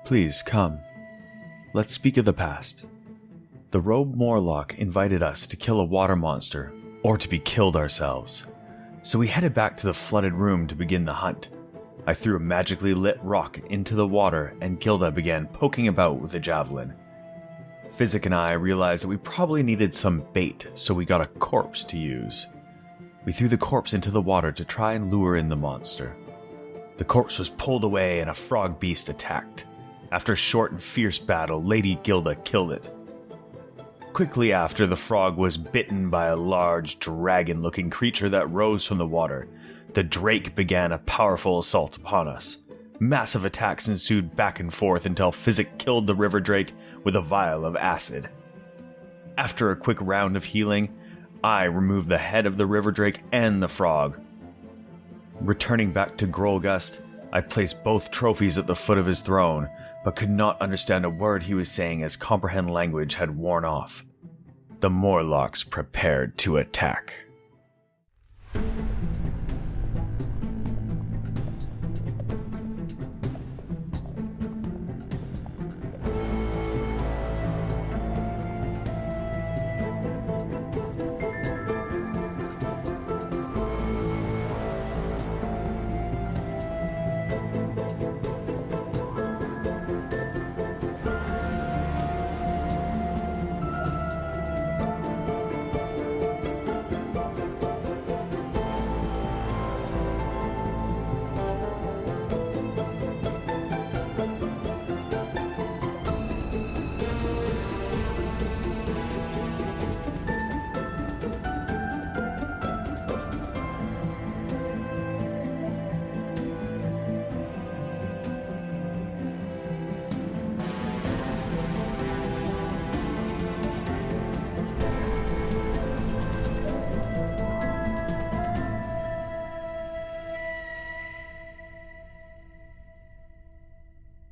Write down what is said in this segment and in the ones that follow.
Please, come. Let's speak of the past. The Robe Morlock invited us to kill a water monster, or to be killed ourselves. So we headed back to the flooded room to begin the hunt. I threw a magically lit rock into the water, and Gilda began poking about with a javelin. Physic and I realized that we probably needed some bait, so we got a corpse to use. We threw the corpse into the water to try and lure in the monster. The corpse was pulled away and a frog beast attacked. After a short and fierce battle, Lady Gilda killed it. Quickly after, the frog was bitten by a large, dragon-looking creature that rose from the water. The drake began a powerful assault upon us. Massive attacks ensued back and forth until Physic killed the river drake with a vial of acid. After a quick round of healing, I removed the head of the river drake and the frog. Returning back to Grolgust, I placed both trophies at the foot of his throne, but could not understand a word he was saying as comprehend language had worn off. The Morlocks prepared to attack.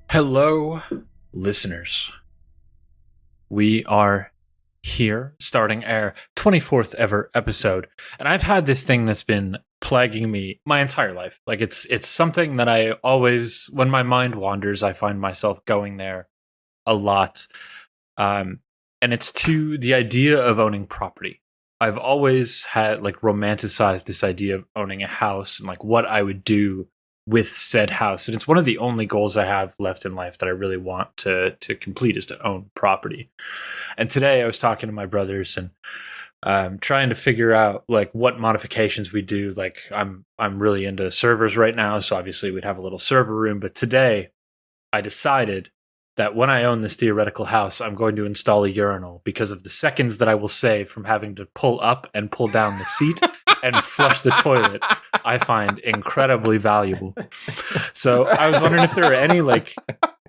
Hello, listeners. We are here starting our 24th ever episode, and I've had this thing that's been plaguing me my entire life. Like it's something that I always, when my mind wanders, I find myself going there a lot. And it's to the idea of owning property. I've always had romanticized this idea of owning a house and what I would do with said house. And it's one of the only goals I have left in life that I really want to complete is to own property. And today I was talking to my brothers and trying to figure out what modifications we do. I'm really into servers right now, so obviously we'd have a little server room. But today I decided that when I own this theoretical house, I'm going to install a urinal because of the seconds that I will save from having to pull up and pull down the seat and flush the toilet. I find incredibly valuable. So I was wondering if there are any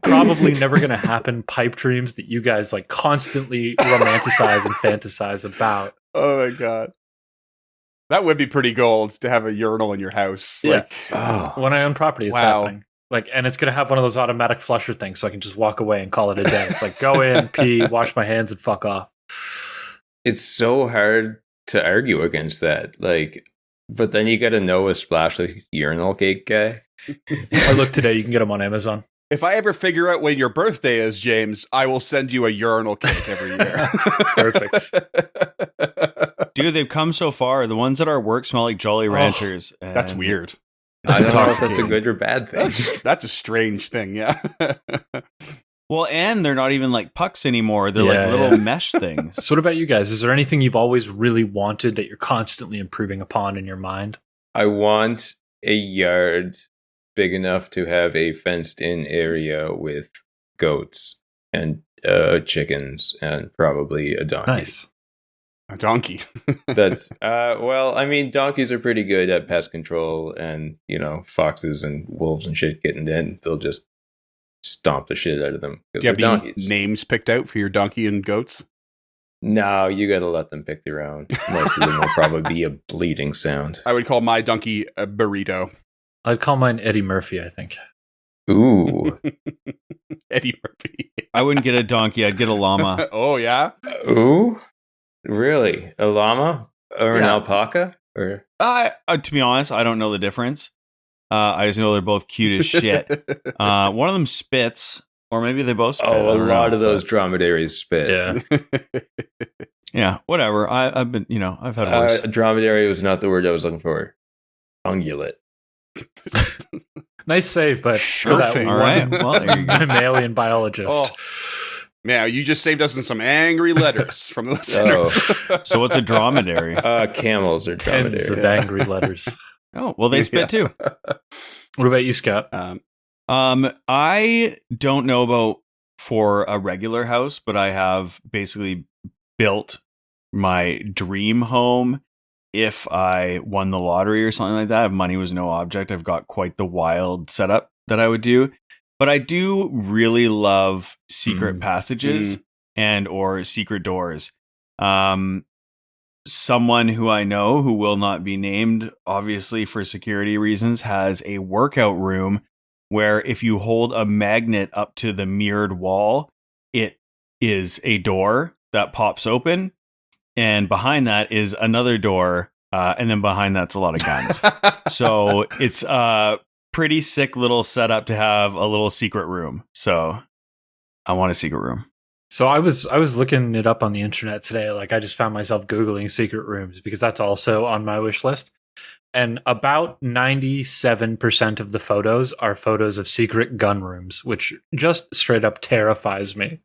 probably never going to happen pipe dreams that you guys constantly romanticize and fantasize about. Oh my god. That would be pretty gold to have a urinal in your house. Yeah. When I own property, it's happening. And it's going to have one of those automatic flusher things so I can just walk away and call it a day. Go in, pee, wash my hands, and fuck off. It's so hard to argue against that. But then you got to know a splashless urinal cake guy. I look today, you can get them on Amazon. If I ever figure out when your birthday is, James, I will send you a urinal cake every year. Perfect. Dude, they've come so far. The ones at our work smell like Jolly Ranchers. That's weird. I don't know if that's a good or bad thing. That's a strange thing, yeah. Well, and they're not even pucks anymore. They're little mesh things. So what about you guys? Is there anything you've always really wanted that you're constantly improving upon in your mind? I want a yard big enough to have a fenced-in area with goats and chickens and probably a donkey. Nice. A donkey. That's donkeys are pretty good at pest control, and foxes and wolves and shit getting in, they'll just stomp the shit out of them. Do you have donkeys. Names picked out for your donkey and goats? No, you gotta let them pick their own. Most of them will probably be a bleeding sound. I would call my donkey a burrito. I'd call mine Eddie Murphy, I think. Ooh. Eddie Murphy. I wouldn't get a donkey, I'd get a llama. Oh, yeah? Ooh? Really? A llama? Or an alpaca? Or to be honest, I don't know the difference. I just know they're both cute as shit. One of them spits, Or maybe they both spit. Oh, I a don't lot know, of those but- dromedaries spit. Yeah. Yeah, whatever. I've been, I've had worse. Dromedary was not the word I was looking for. Ungulate. Nice save, but Sure for that thing. one All right, well, there you go. mammalian biologist. Oh. Yeah, you just saved us in some angry letters from the listeners. So what's a dromedary? Camels are Tens dromedaries. of angry letters. Oh, well, they spit too. What about you, Scott? I don't know about for a regular house, but I have basically built my dream home. If I won the lottery or something like that, if money was no object, I've got quite the wild setup that I would do. But I do really love secret passages and or secret doors. Someone who I know, who will not be named, obviously for security reasons, has a workout room where if you hold a magnet up to the mirrored wall, it is a door that pops open. And behind that is another door. And then behind that's a lot of guns. So it's a pretty sick little setup to have a little secret room. So I want a secret room. So I was looking it up on the internet today. Like I just found myself Googling secret rooms because that's also on my wish list. And about 97% of the photos are photos of secret gun rooms, which just straight up terrifies me.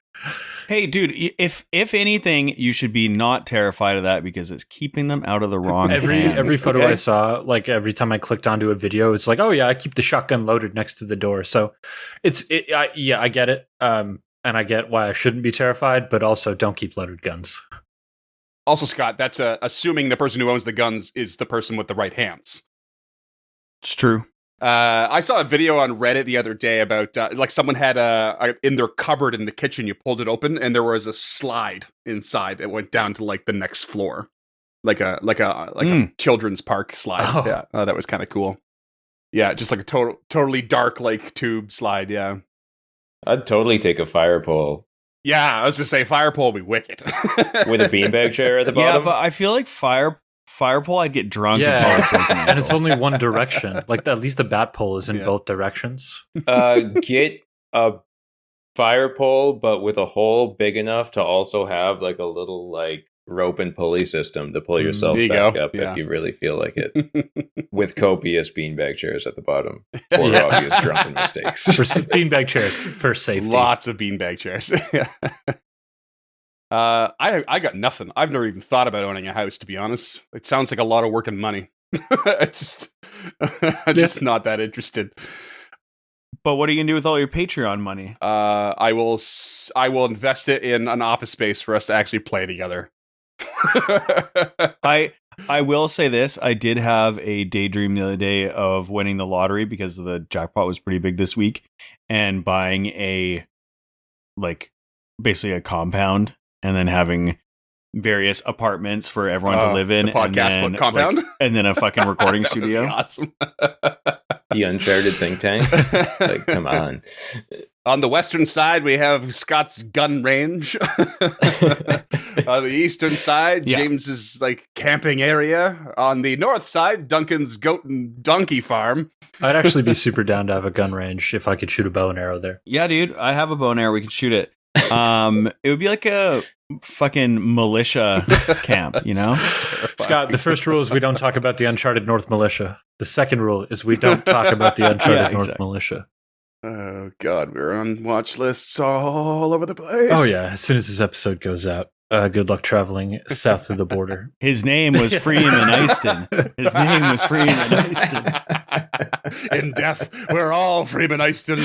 Hey, dude, if anything, you should be not terrified of that because it's keeping them out of the wrong hands. Every photo okay? I saw, like every time I clicked onto a video, it's like, oh yeah, I keep the shotgun loaded next to the door. So I get it. And I get why I shouldn't be terrified, but also don't keep loaded guns. Also, Scott, that's assuming the person who owns the guns is the person with the right hands. It's true. I saw a video on Reddit the other day about like someone had in their cupboard in the kitchen. You pulled it open, and there was a slide inside. It went down to like the next floor, like a children's park slide. Oh. Yeah, that was kind of cool. Yeah, just like a totally dark like tube slide. Yeah, I'd totally take a fire pole yeah. I was gonna say fire pole would be wicked with a beanbag chair at the Yeah, bottom. but I feel like fire pole, I'd get drunk. Yeah. And probably break an And it's ankle. only one direction. Like at least the bat pole is in Yeah. both directions. Get a fire pole, but with a hole big enough to also have like a little like rope and pulley system to pull yourself There you back go. up Yeah. if you really feel like it. With copious beanbag chairs at the bottom for Yeah. obvious drunken mistakes. For beanbag chairs for safety. Lots of beanbag chairs. I got nothing. I've never even thought about owning a house, to be honest. It sounds like a lot of work and money. I'm just not that interested. But what are you gonna do with all your Patreon money? I will invest it in an office space for us to actually play together. I will say this. I did have a daydream the other day of winning the lottery because the jackpot was pretty big this week, and buying basically a compound and then having various apartments for everyone to live in. The podcast and then, compound? and then a fucking recording That would be studio. awesome. The Uncharted think tank. Like, come on. On the western side, we have Scott's gun range. On the eastern side, Yeah. James's like camping area. On the north side, Duncan's goat and donkey farm. I'd actually be super down to have a gun range if I could shoot a bow and arrow there. Yeah, dude, I have a bow and arrow. We can shoot it. It would be like a fucking militia camp, you know? Scott, the first rule is we don't talk about the Uncharted North Militia. The second rule is we don't talk about the Uncharted Yeah, North exactly. Militia. Oh God, we're on watch lists all over the place. Oh yeah, as soon as this episode goes out, good luck traveling south of the border. His name was Freeman Easton. His name was Freeman Easton. In death, we're all Freeman Easton.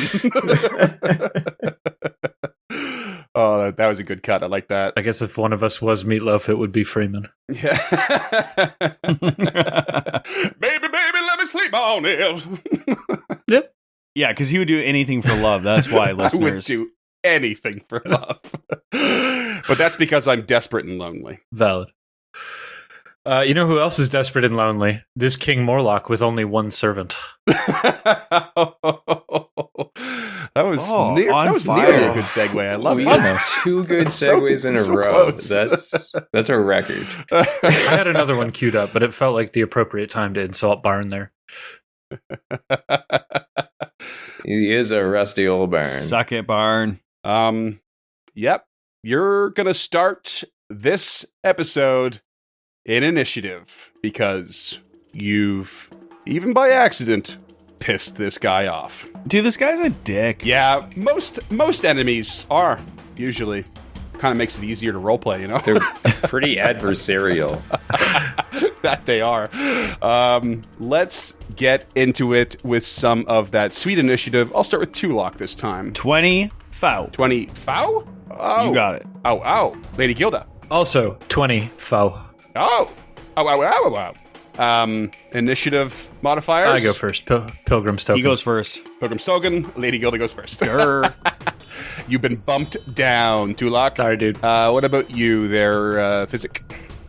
Oh, that was a good cut. I like that. I guess if one of us was Meatloaf, it would be Freeman. Yeah. Baby, let me sleep on it. Yep. Yeah, because he would do anything for love. That's why, I would listeners. do anything for love. But that's because I'm desperate and lonely. Valid. You know who else is desperate and lonely? This King Morlock with only one servant. That was Oh, nearly on a fire. good segue. I love We it. have 2 good So- segues in a so row. close. That's a record. I had another one queued up, but it felt like the appropriate time to insult Barn there. He is a rusty old barn. Suck it, Barn. Yep. You're gonna start this episode in initiative because you've, even by accident, pissed this guy off. Dude, this guy's a dick. Yeah, most enemies are usually. Kind of makes it easier to roleplay, you know? They're pretty adversarial. That they are. Let's get into it with some of that sweet initiative. I'll start with Tulok this time. 20 foul. 20 foul? Oh. You got it. Oh. Lady Gilda. Also, 20 foe. Oh. Initiative modifiers. I go first. Pilgrim's Token. He goes first. Pilgrim Stogan. Lady Gilda goes first. Grr. You've been bumped down, Tulok. Sorry, dude. What about you there, Physic?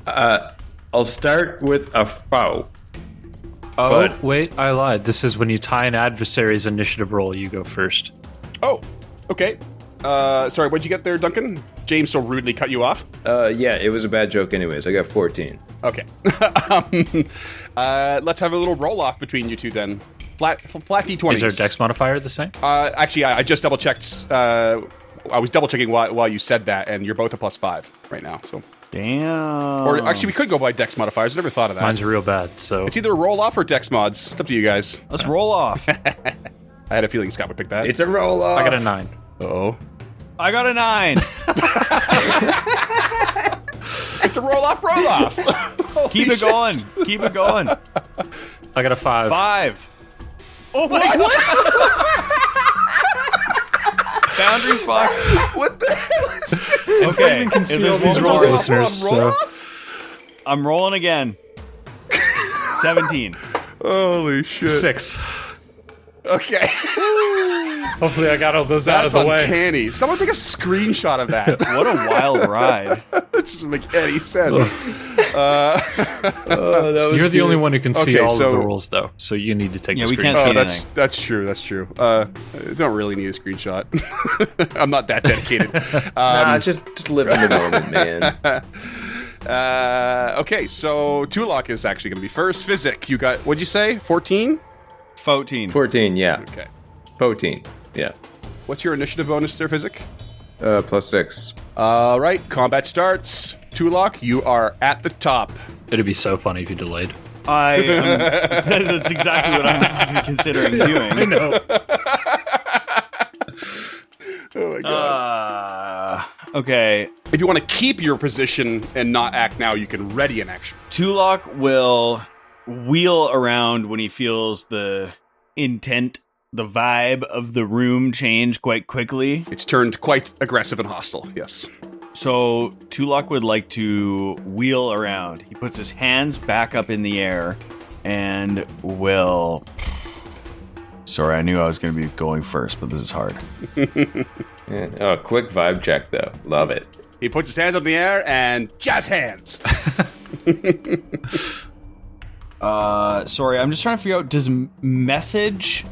I'll start with a foe. Oh, But- wait, I lied. This is when you tie an adversary's initiative roll, you go first. Oh, okay. Sorry, what'd you get there, Duncan? James so rudely cut you off. Yeah, it was a bad joke anyways. I got 14. Okay. Let's have a little roll-off between you two then. Flat D20s. Is our dex modifier the same? Actually, I just double-checked. I was double-checking while you said that, and you're both a +5 right now, so... Damn. Or actually, we could go by dex modifiers. I never thought of that. Mine's real bad, so... It's either a roll-off or dex mods. It's up to you guys. Let's roll off. I had a feeling Scott would pick that. It's a roll off. I got a 9. Uh-oh. I got a 9. It's a roll-off. Keep it going. Keep it going. I got a 5. 5. Oh my god. Boundaries fucked. What the hell is this? Okay. can see if there's all these one rolls, more- listeners, so... I'm rolling again. 17. Holy shit. 6. Okay. Hopefully I got all those out That's of the way. uncanny. Someone take a screenshot of that. What a wild ride. That doesn't make any sense. Oh, that was You're the good. only one who can see Okay, all so- of the rolls, though, so you need to take Yeah, the we screen. can't see Oh, anything. that's true. I don't really need a screenshot. I'm not that dedicated. Nah, just live in the moment, man. Okay, so Tulok is actually going to be first. Physic, you got, what'd you say, 14? 14. 14, yeah. Okay. 14, yeah. What's your initiative bonus there, Physic? +6. All right, combat starts. Tulok, you are at the top. It'd be so funny if you delayed. That's exactly what I'm considering doing. I know. Oh my god. Okay. If you want to keep your position and not act now, you can ready an action. Tulok will wheel around when he feels the intent, the vibe of the room change quite quickly. It's turned quite aggressive and hostile, yes. So Tulok would like to wheel around. He puts his hands back up in the air and will... Sorry, I knew I was going to be going first, but this is hard. Yeah. Oh, quick vibe check, though. Love it. He puts his hands up in the air and jazz hands. Sorry, I'm just trying to figure out, does message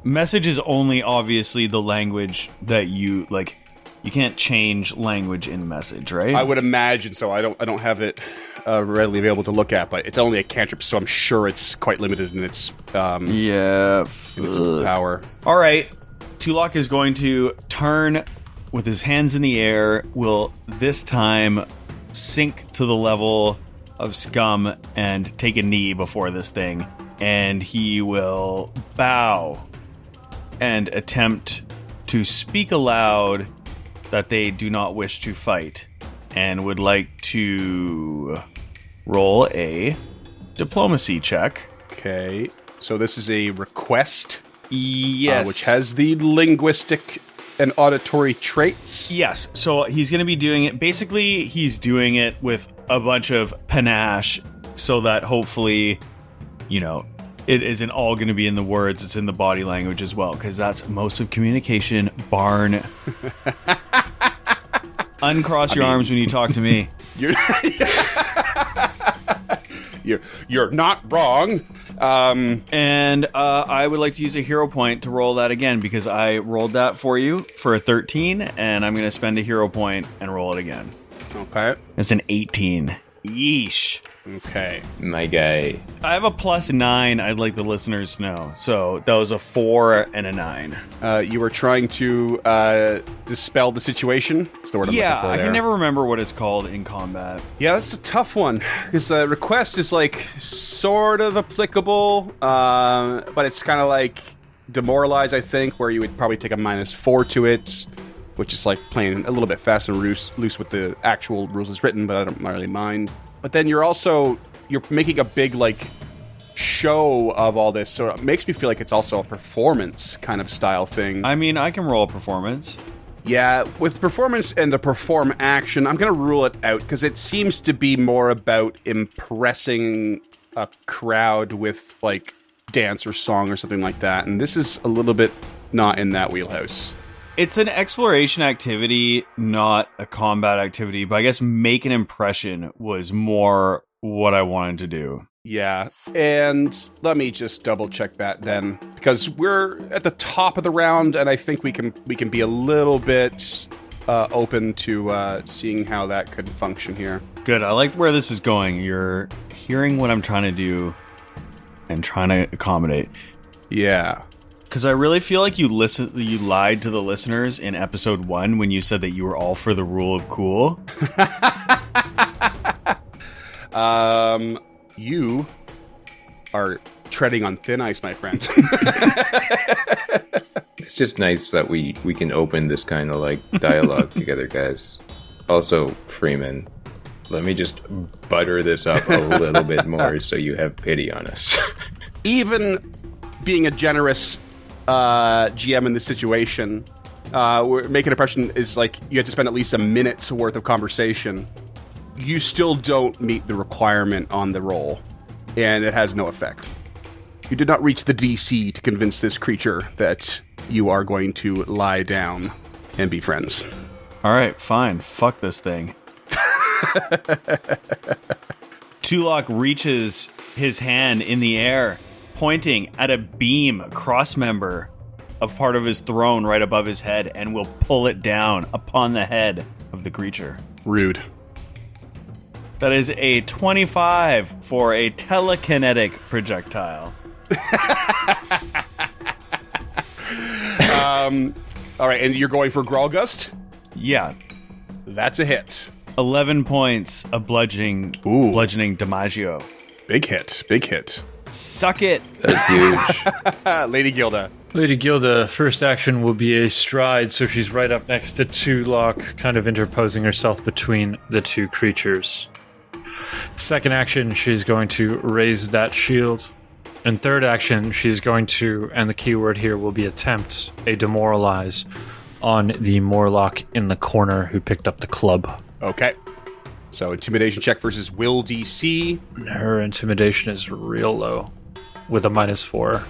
is only obviously the language that you, like, you can't change language in message, right? I would imagine so. I don't have it readily available to look at, but it's only a cantrip, so I'm sure it's quite limited in its Yeah. in its power. All right. Tulok is going to turn with his hands in the air, will this time sink to the level of Scum and take a knee before this thing, and he will bow and attempt to speak aloud that they do not wish to fight and would like to roll a diplomacy check. Okay, so this is a request, Yes. which has the linguistic and auditory traits. Yes, so he's going to be doing it. Basically, he's doing it with a bunch of panache so that hopefully, you know, it isn't all going to be in the words, it's in the body language as well, because that's most of communication. Barn. Uncross your arms when you talk to me. You're you're not wrong. And I would like to use a hero point to roll that again, because I rolled that for you for a 13, and I'm going to spend a hero point and roll it again. Okay. It's an 18. Yeesh. Okay. My guy. I have a +9, I'd like the listeners to know. So that was a 4 and a 9. You were trying to dispel the situation. That's the word I'm looking for I there. can never remember what it's called in combat. Yeah, that's a tough one because request is like sort of applicable, but it's kind of like demoralize. I think where you would probably take a -4 to it, which is like playing a little bit fast and loose with the actual rules as written. But I don't really mind. But then you're making a big like show of all this, so it makes me feel like it's also a performance kind of style thing. I mean, I can roll a performance. Yeah, with performance and the perform action, I'm going to rule it out because it seems to be more about impressing a crowd with like dance or song or something like that. And this is a little bit not in that wheelhouse. It's an exploration activity, not a combat activity, but I guess make an impression was more what I wanted to do. Yeah, and let me just double check that then, because we're at the top of the round, and I think we can be a little bit open to seeing how that could function here. Good. I like where this is going. You're hearing what I'm trying to do and trying to accommodate. Yeah. Because I really feel like you lied to the listeners in episode 1 when you said that you were all for the rule of cool. You are treading on thin ice, my friend. It's just nice that we can open this kind of like dialogue together, guys. Also, Freeman, let me just butter this up a little bit more so you have pity on us. Even being a generous GM in this situation, we're making an impression is like you have to spend at least a minute's worth of conversation. You still don't meet the requirement on the roll, and it has no effect. You did not reach the DC to convince this creature that you are going to lie down and be friends. All right, fine. Fuck this thing. Tulok reaches his hand in the air, pointing at a beam cross-member of part of his throne right above his head, and will pull it down upon the head of the creature. Rude. That is a 25 for a telekinetic projectile. All right, and you're going for Gralgust? Yeah. That's a hit. 11 points of bludgeoning Damaggio. Big hit. Big hit. Suck it. That's huge. Lady Gilda. Lady Gilda, first action will be a stride, so she's right up next to Tulok, kind of interposing herself between the two creatures. Second action, she's going to raise that shield. And third action, she's going to, and the keyword here will be attempt, a demoralize on the Morlock in the corner who picked up the club. Okay. So intimidation check versus will DC. Her intimidation is real low with a -4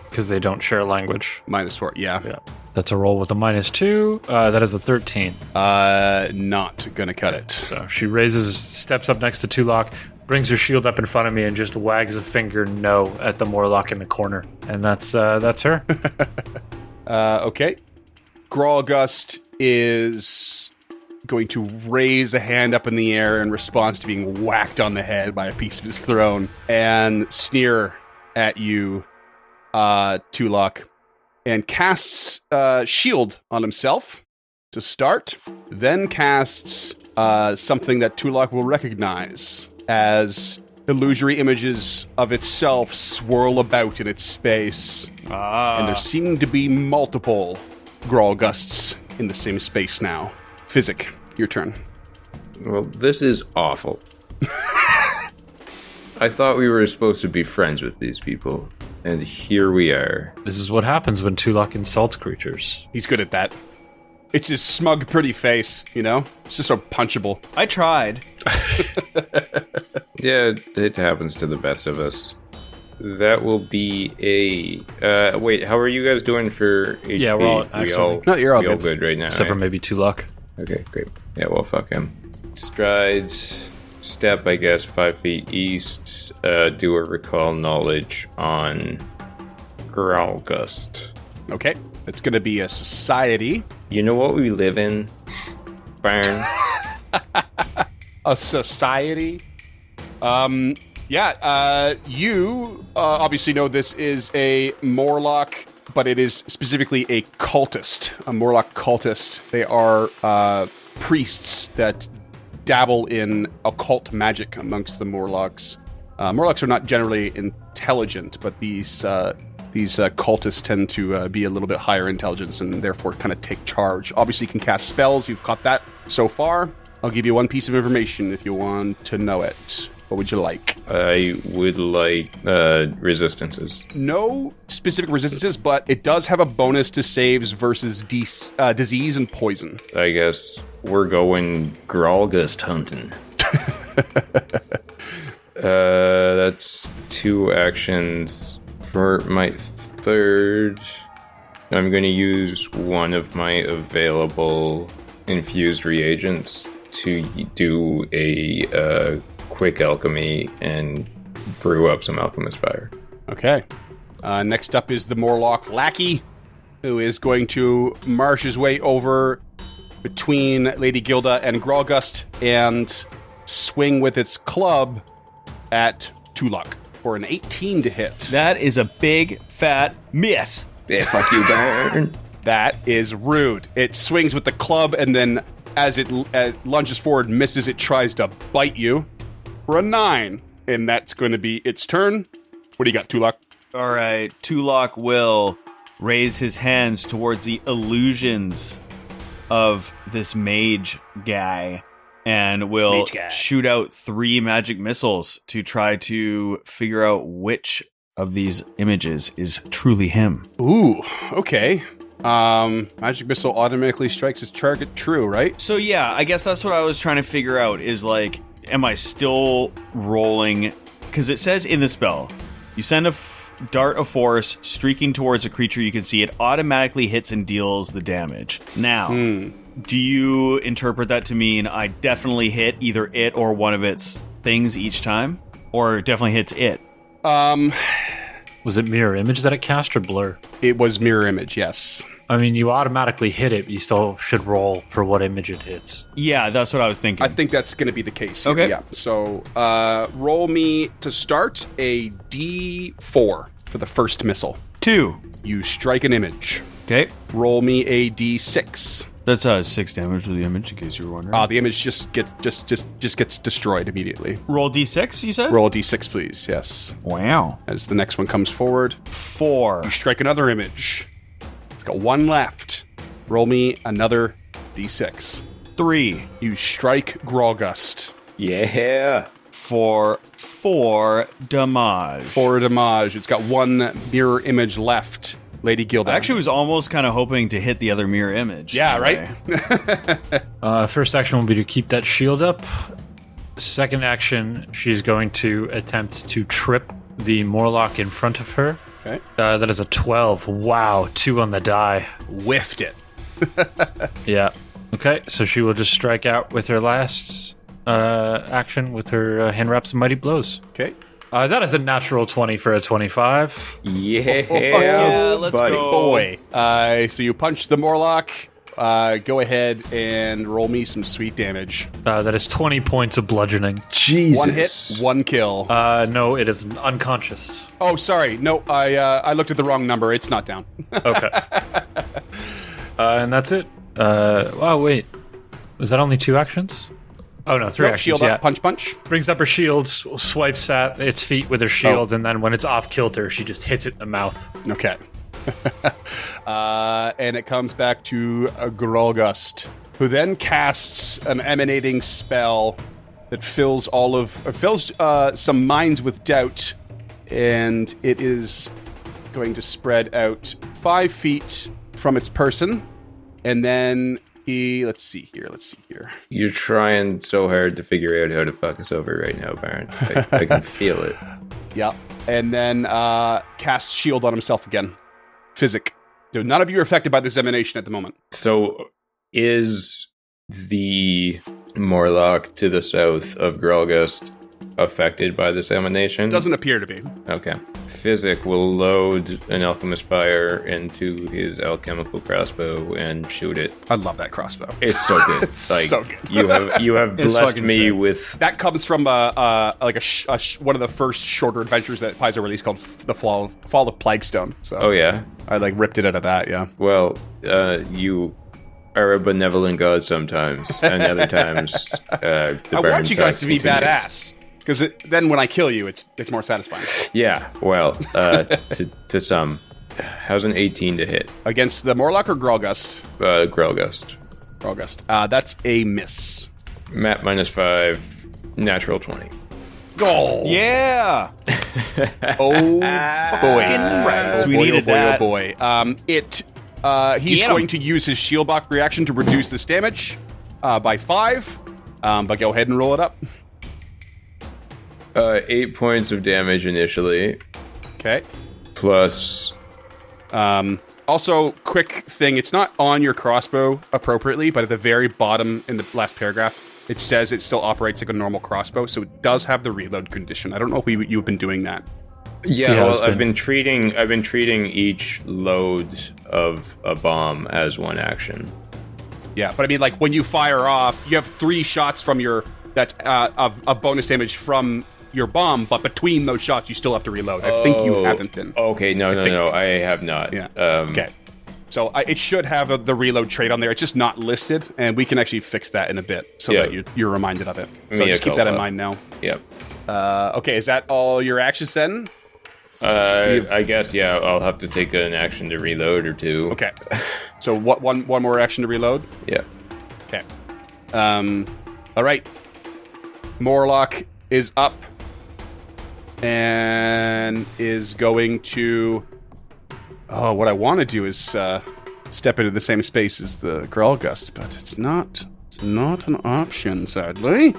because they don't share language. -4, yeah. That's a roll with a -2. That is a 13. Not gonna cut it. So she steps up next to Tulok, brings her shield up in front of me, and just wags a finger no at the Morlock in the corner. And that's her. Okay. Gralgust is going to raise a hand up in the air in response to being whacked on the head by a piece of his throne and sneer at you, Tulok, and casts shield on himself to start, then casts something that Tulok will recognize as illusory images of itself swirl about in its space. And there seem to be multiple Gralgusts in the same space now. Physic, your turn. Well, this is awful. I thought we were supposed to be friends with these people, and here we are. This is what happens when Tulok insults creatures. He's good at that. It's his smug, pretty face, you know? It's just so punchable. I tried. Yeah, it happens to the best of us. That will be a... wait, how are you guys doing for HP? Yeah, we're all excellent. No, you're all we all good. good right now. Except for right? maybe Tulok. Okay, great. Yeah, well, fuck him. Strides, step, I guess, 5 feet east. Do a recall knowledge on Gralgust. Okay, it's going to be a society. You know what we live in, Byron? A society? You obviously know this is a Morlock, but it is specifically a cultist, a Morlock cultist. They are priests that dabble in occult magic amongst the Morlocks. Morlocks are not generally intelligent, but these cultists tend to be a little bit higher intelligence and therefore kind of take charge. Obviously, you can cast spells. You've got that so far. I'll give you one piece of information if you want to know it. What would you like? I would like resistances. No specific resistances, but it does have a bonus to saves versus disease and poison. I guess we're going Gralgust hunting. That's 2 actions. For my third, I'm going to use one of my available infused reagents to do a quick alchemy and brew up some alchemist fire. Okay. Next up is the Morlock Lackey, who is going to march his way over between Lady Gilda and Gralgust and swing with its club at Tulok for an 18 to hit. That is a big, fat miss. Yeah, fuck you, Baron. That is rude. It swings with the club, and then as it lunges forward, misses, it tries to bite you for a 9. And that's going to be its turn. What do you got, Tulok? All right, Tulok will raise his hands towards the illusions of this mage guy and will shoot out 3 magic missiles to try to figure out which of these images is truly him. Ooh, okay. Magic missile automatically strikes its target true, right? So yeah, I guess that's what I was trying to figure out is like, am I still rolling? Because it says in the spell, you send a dart of force streaking towards a creature you can see. It automatically hits and deals the damage. Now, do you interpret that to mean I definitely hit either it or one of its things each time? Or definitely hits it? Was it mirror image that it cast or blur? It was mirror image, yes. I mean, you automatically hit it, but you still should roll for what image it hits. Yeah, that's what I was thinking. I think that's going to be the case. Okay. Yeah. So, roll me to start a D4 for the first missile. 2. You strike an image. Okay. Roll me a D6. That's 6 damage to the image, in case you were wondering. The image just gets destroyed immediately. Roll D6, you said? Roll a D6, please. Yes. Wow. As the next one comes forward. 4. You strike another image. It's got 1 left. Roll me another D6. 3. You strike Gralgust. Yeah. For 4 damage. 4 damage. It's got 1 mirror image left. Lady Gilda. I actually was almost kind of hoping to hit the other mirror image. Yeah, right? First action will be to keep that shield up. Second action, she's going to attempt to trip the Morlock in front of her. Okay. That is a 12. Wow, 2 on the die. Whiffed it. Yeah. Okay, so she will just strike out with her last action with her hand wraps of mighty blows. Okay. That is a natural 20 for a 25. Yeah. Oh, fuck yeah, let's buddy. go. Boy. So you punch the Morlock. Go ahead and roll me some sweet damage. That is 20 points of bludgeoning. Jesus. 1 hit, 1 kill. No, it is unconscious. Oh, sorry. No, I looked at the wrong number. It's not down. Okay. And that's it. Wow, wait. Was that only 2 actions? Oh, no, 3 actions, Shield yeah. up, punch. Brings up her shield, swipes at its feet with her shield, and then when it's off kilter, she just hits it in the mouth. Okay. And it comes back to Gralgust, who then casts an emanating spell that fills some minds with doubt, and it is going to spread out 5 feet from its person, and then let's see here. You're trying so hard to figure out how to fuck us over right now, Baron. I can feel it. Yeah. And then casts shield on himself again. Physic. Dude, none of you are affected by this emanation at the moment. So, is the Morlock to the south of Gralgust affected by this emanation? Doesn't appear to be. Okay. Physic will load an alchemist fire into his alchemical crossbow and shoot it. I love that crossbow. It's so good. It's so good. You have It's blessed fucking me sick. with. That comes from one of the first shorter adventures that Paizo released called The Fall of Plagstone. So Oh yeah. I like ripped it out of that. Yeah. Well, you are a benevolent god sometimes, and other times the I burn want you guys task to be continues. badass because then when I kill you, it's more satisfying. Yeah. Well, to some. How's an 18 to hit? Against the Morlock or Grolgust? Grelgust. Grolgust. That's a miss. Map -5. Natural 20. Goal. Yeah. Oh boy. right. Oh We boy, needed oh boy, that. Oh boy. He's Get him. going to use his shield block reaction to reduce this damage by 5. But go ahead and roll it up. 8 points of damage initially, Okay. plus Also, quick thing, it's not on your crossbow appropriately, but at the very bottom in the last paragraph, it says it still operates like a normal crossbow, so it does have the reload condition. I don't know if you've been doing that. yeah. Yeah, Well, it's I've been treating each load of a bomb as one action. Yeah, but I mean, like, when you fire off, you have 3 shots from your, that's, of bonus damage from your bomb, but between those shots, you still have to reload. I think you haven't been. Okay, no, I have not. Yeah. Okay. So it should have the reload trait on there. It's just not listed, and we can actually fix that in a bit so Yeah. that you're reminded of it. So Mea just keep that in culpa. mind now. Yep. Okay, is that all your actions then? I guess, yeah, I'll have to take an action to reload or two. Okay. So what one more action to reload? Yeah. Okay. All right. Morlock is up and is going to. Oh, what I want to do is step into the same space as the Grolgust, but it's not. It's not an option, sadly.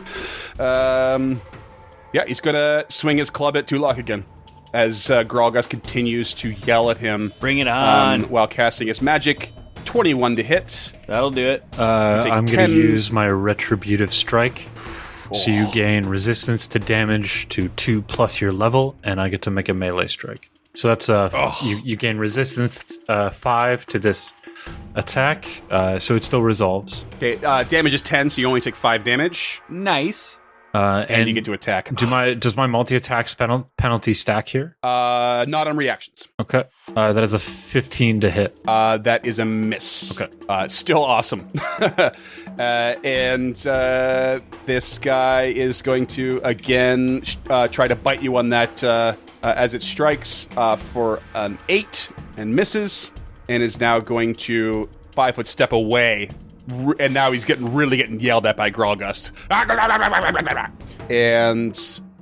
Yeah, he's gonna swing his club at Tulok again, as Grolgust continues to yell at him. Bring it on. While casting his magic. 21 to hit. That'll do it. I'm 10. going to use my retributive strike. So you gain resistance to damage to 2 plus your level, and I get to make a melee strike. So that's you gain resistance 5 to this attack, so it still resolves. Okay, damage is 10, so you only take 5 damage, Nice. and you get to attack. Does my multi-attack penalty stack here? Not on reactions. Okay, that is a 15 to hit. That is a miss. Okay. Still awesome. And this guy is going to, again, try to bite you on that as it strikes for an 8 and misses, and is now going to 5-foot step away. And now he's really getting yelled at by Grolgust. And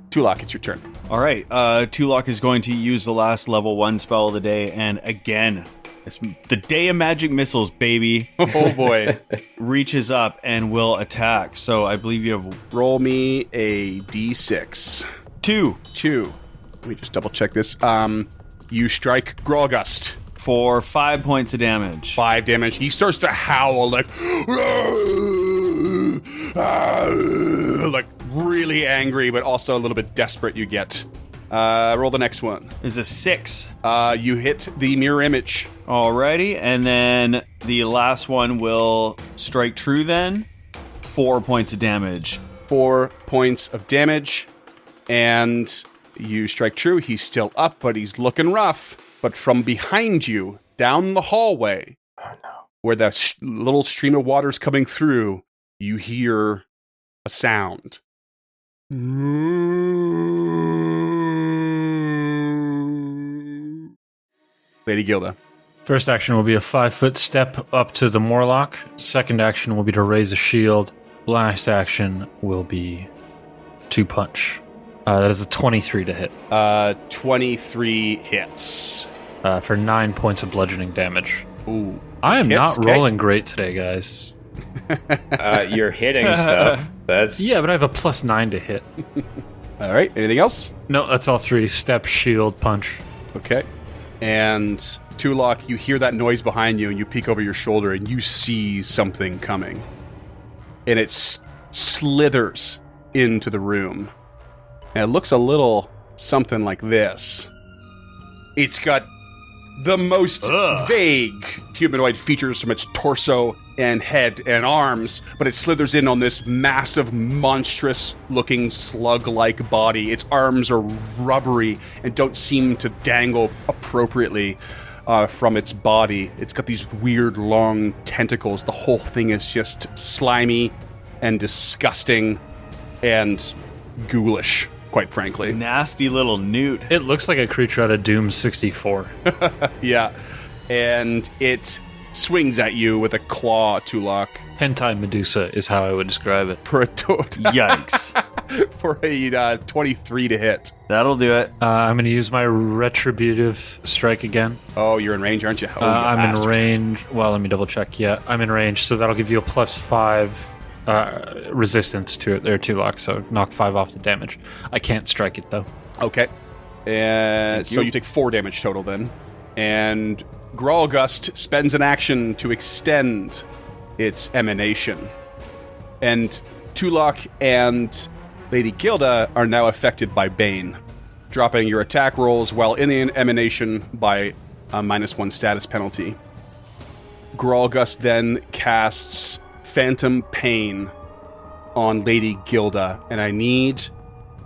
Tulok, it's your turn. All right. Tulok is going to use the last level 1 spell of the day, and again, it's the day of magic missiles, baby. Oh boy. Reaches up and will attack. So I believe you have Roll me a d6. 2 Let me just double check this. You strike Grolgust. for 5 points of damage. 5 damage. He starts to howl like really angry, but also a little bit desperate. You get. Roll the next one. Is a 6. You hit the mirror image. Alrighty, and then the last one will strike true then. 4 points of damage. 4 points of damage, and you strike true. He's still up, but he's looking rough. But from behind you, down the hallway, where the little stream of water's coming through, you hear a sound. Lady Gilda. First action will be a 5-foot step up to the Morlock. Second action will be to raise a shield. Last action will be to punch. That is a 23 to hit 23 hits. for 9 points of bludgeoning damage. Ooh. I am Hits, not okay. rolling great today, guys. You're hitting stuff. That's Yeah, but I have a +9 to hit. All right. Anything else? No, that's all 3. Step, shield, punch. Okay. And Tulok, you hear that noise behind you, and you peek over your shoulder, and you see something coming. And it slithers into the room. And it looks a little something like this. It's got the most vague humanoid features from its torso and head and arms, but it slithers in on this massive, monstrous-looking slug-like body. Its arms are rubbery and don't seem to dangle appropriately from its body. It's got these weird, long tentacles. The whole thing is just slimy and disgusting and ghoulish, quite frankly. Nasty little newt. It looks like a creature out of Doom 64. Yeah. And it swings at you with a claw, Tulok. Hentai Medusa is how I would describe it. For a Yikes. for a 23 to hit. That'll do it. I'm going to use my retributive strike again. Oh, you're in range, aren't you? Oh, I'm bastard. in range. Well, let me double check. Yeah, I'm in range, so that'll give you a +5 resistance to it there, Tulok, so knock 5 off the damage. I can't strike it, though. Okay. And so you take 4 damage total then. And Gralgust spends an action to extend its emanation. And Tulok and Lady Gilda are now affected by Bane, dropping your attack rolls while in the emanation by a -1 status penalty. Gralgust then casts Phantom Pain on Lady Gilda, and I need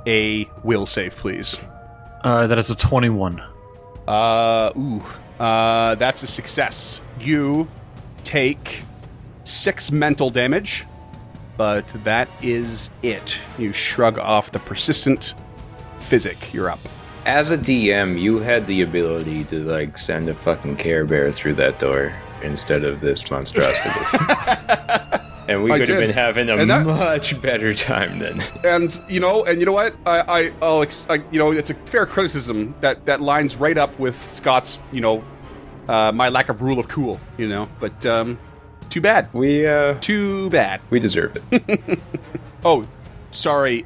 a will save, please. That is a 21. That's a success. You take 6 mental damage, but that is it. You shrug off the persistent physic. You're up. As a DM, you had the ability to, like, send a fucking Care Bear through that door instead of this monstrosity. And we could have been having a much better time then. And you know what? I'll it's a fair criticism that lines right up with Scott's, my lack of rule of cool, But too bad. Too bad. We deserve it. Oh, sorry.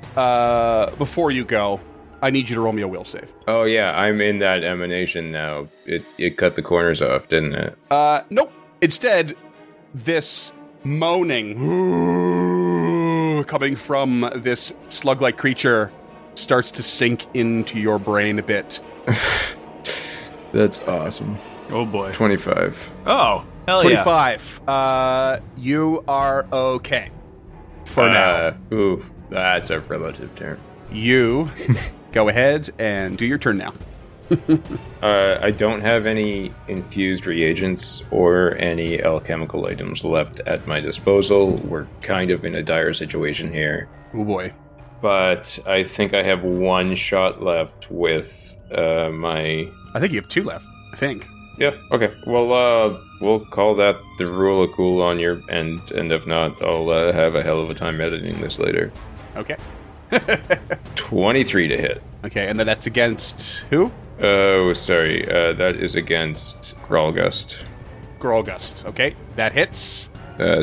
Before you go, I need you to roll me a will save. Oh yeah, I'm in that emanation now. It cut the corners off, didn't it? Nope. Instead, this moaning coming from this slug-like creature starts to sink into your brain a bit. That's awesome. Oh boy. 25. Oh, hell 25. You are okay. For now. Ooh, that's a relative term. You go ahead and do your turn now. I don't have any infused reagents or any alchemical items left at my disposal. We're kind of in a dire situation here. Oh boy. But I think I have 1 shot left with my... I think you have 2 left. I think. Yeah, okay. Well, we'll call that the rule of cool on your end, and if not, I'll have a hell of a time editing this later. Okay. 23 to hit. Okay, and then that's against who? Oh, sorry. That is against Gralgust. Gralgust. Okay, that hits.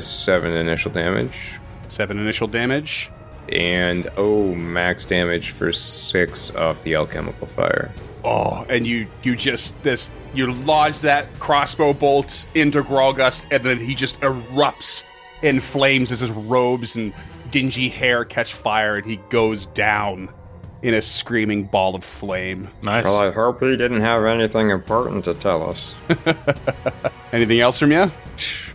7 initial damage. 7 initial damage. And, max damage for 6 off the alchemical fire. Oh, and you lodge that crossbow bolt into Gralgust, and then he just erupts in flames as his robes and dingy hair catch fire, and he goes down in a screaming ball of flame. Nice. Well, I hope he didn't have anything important to tell us. Anything else from you?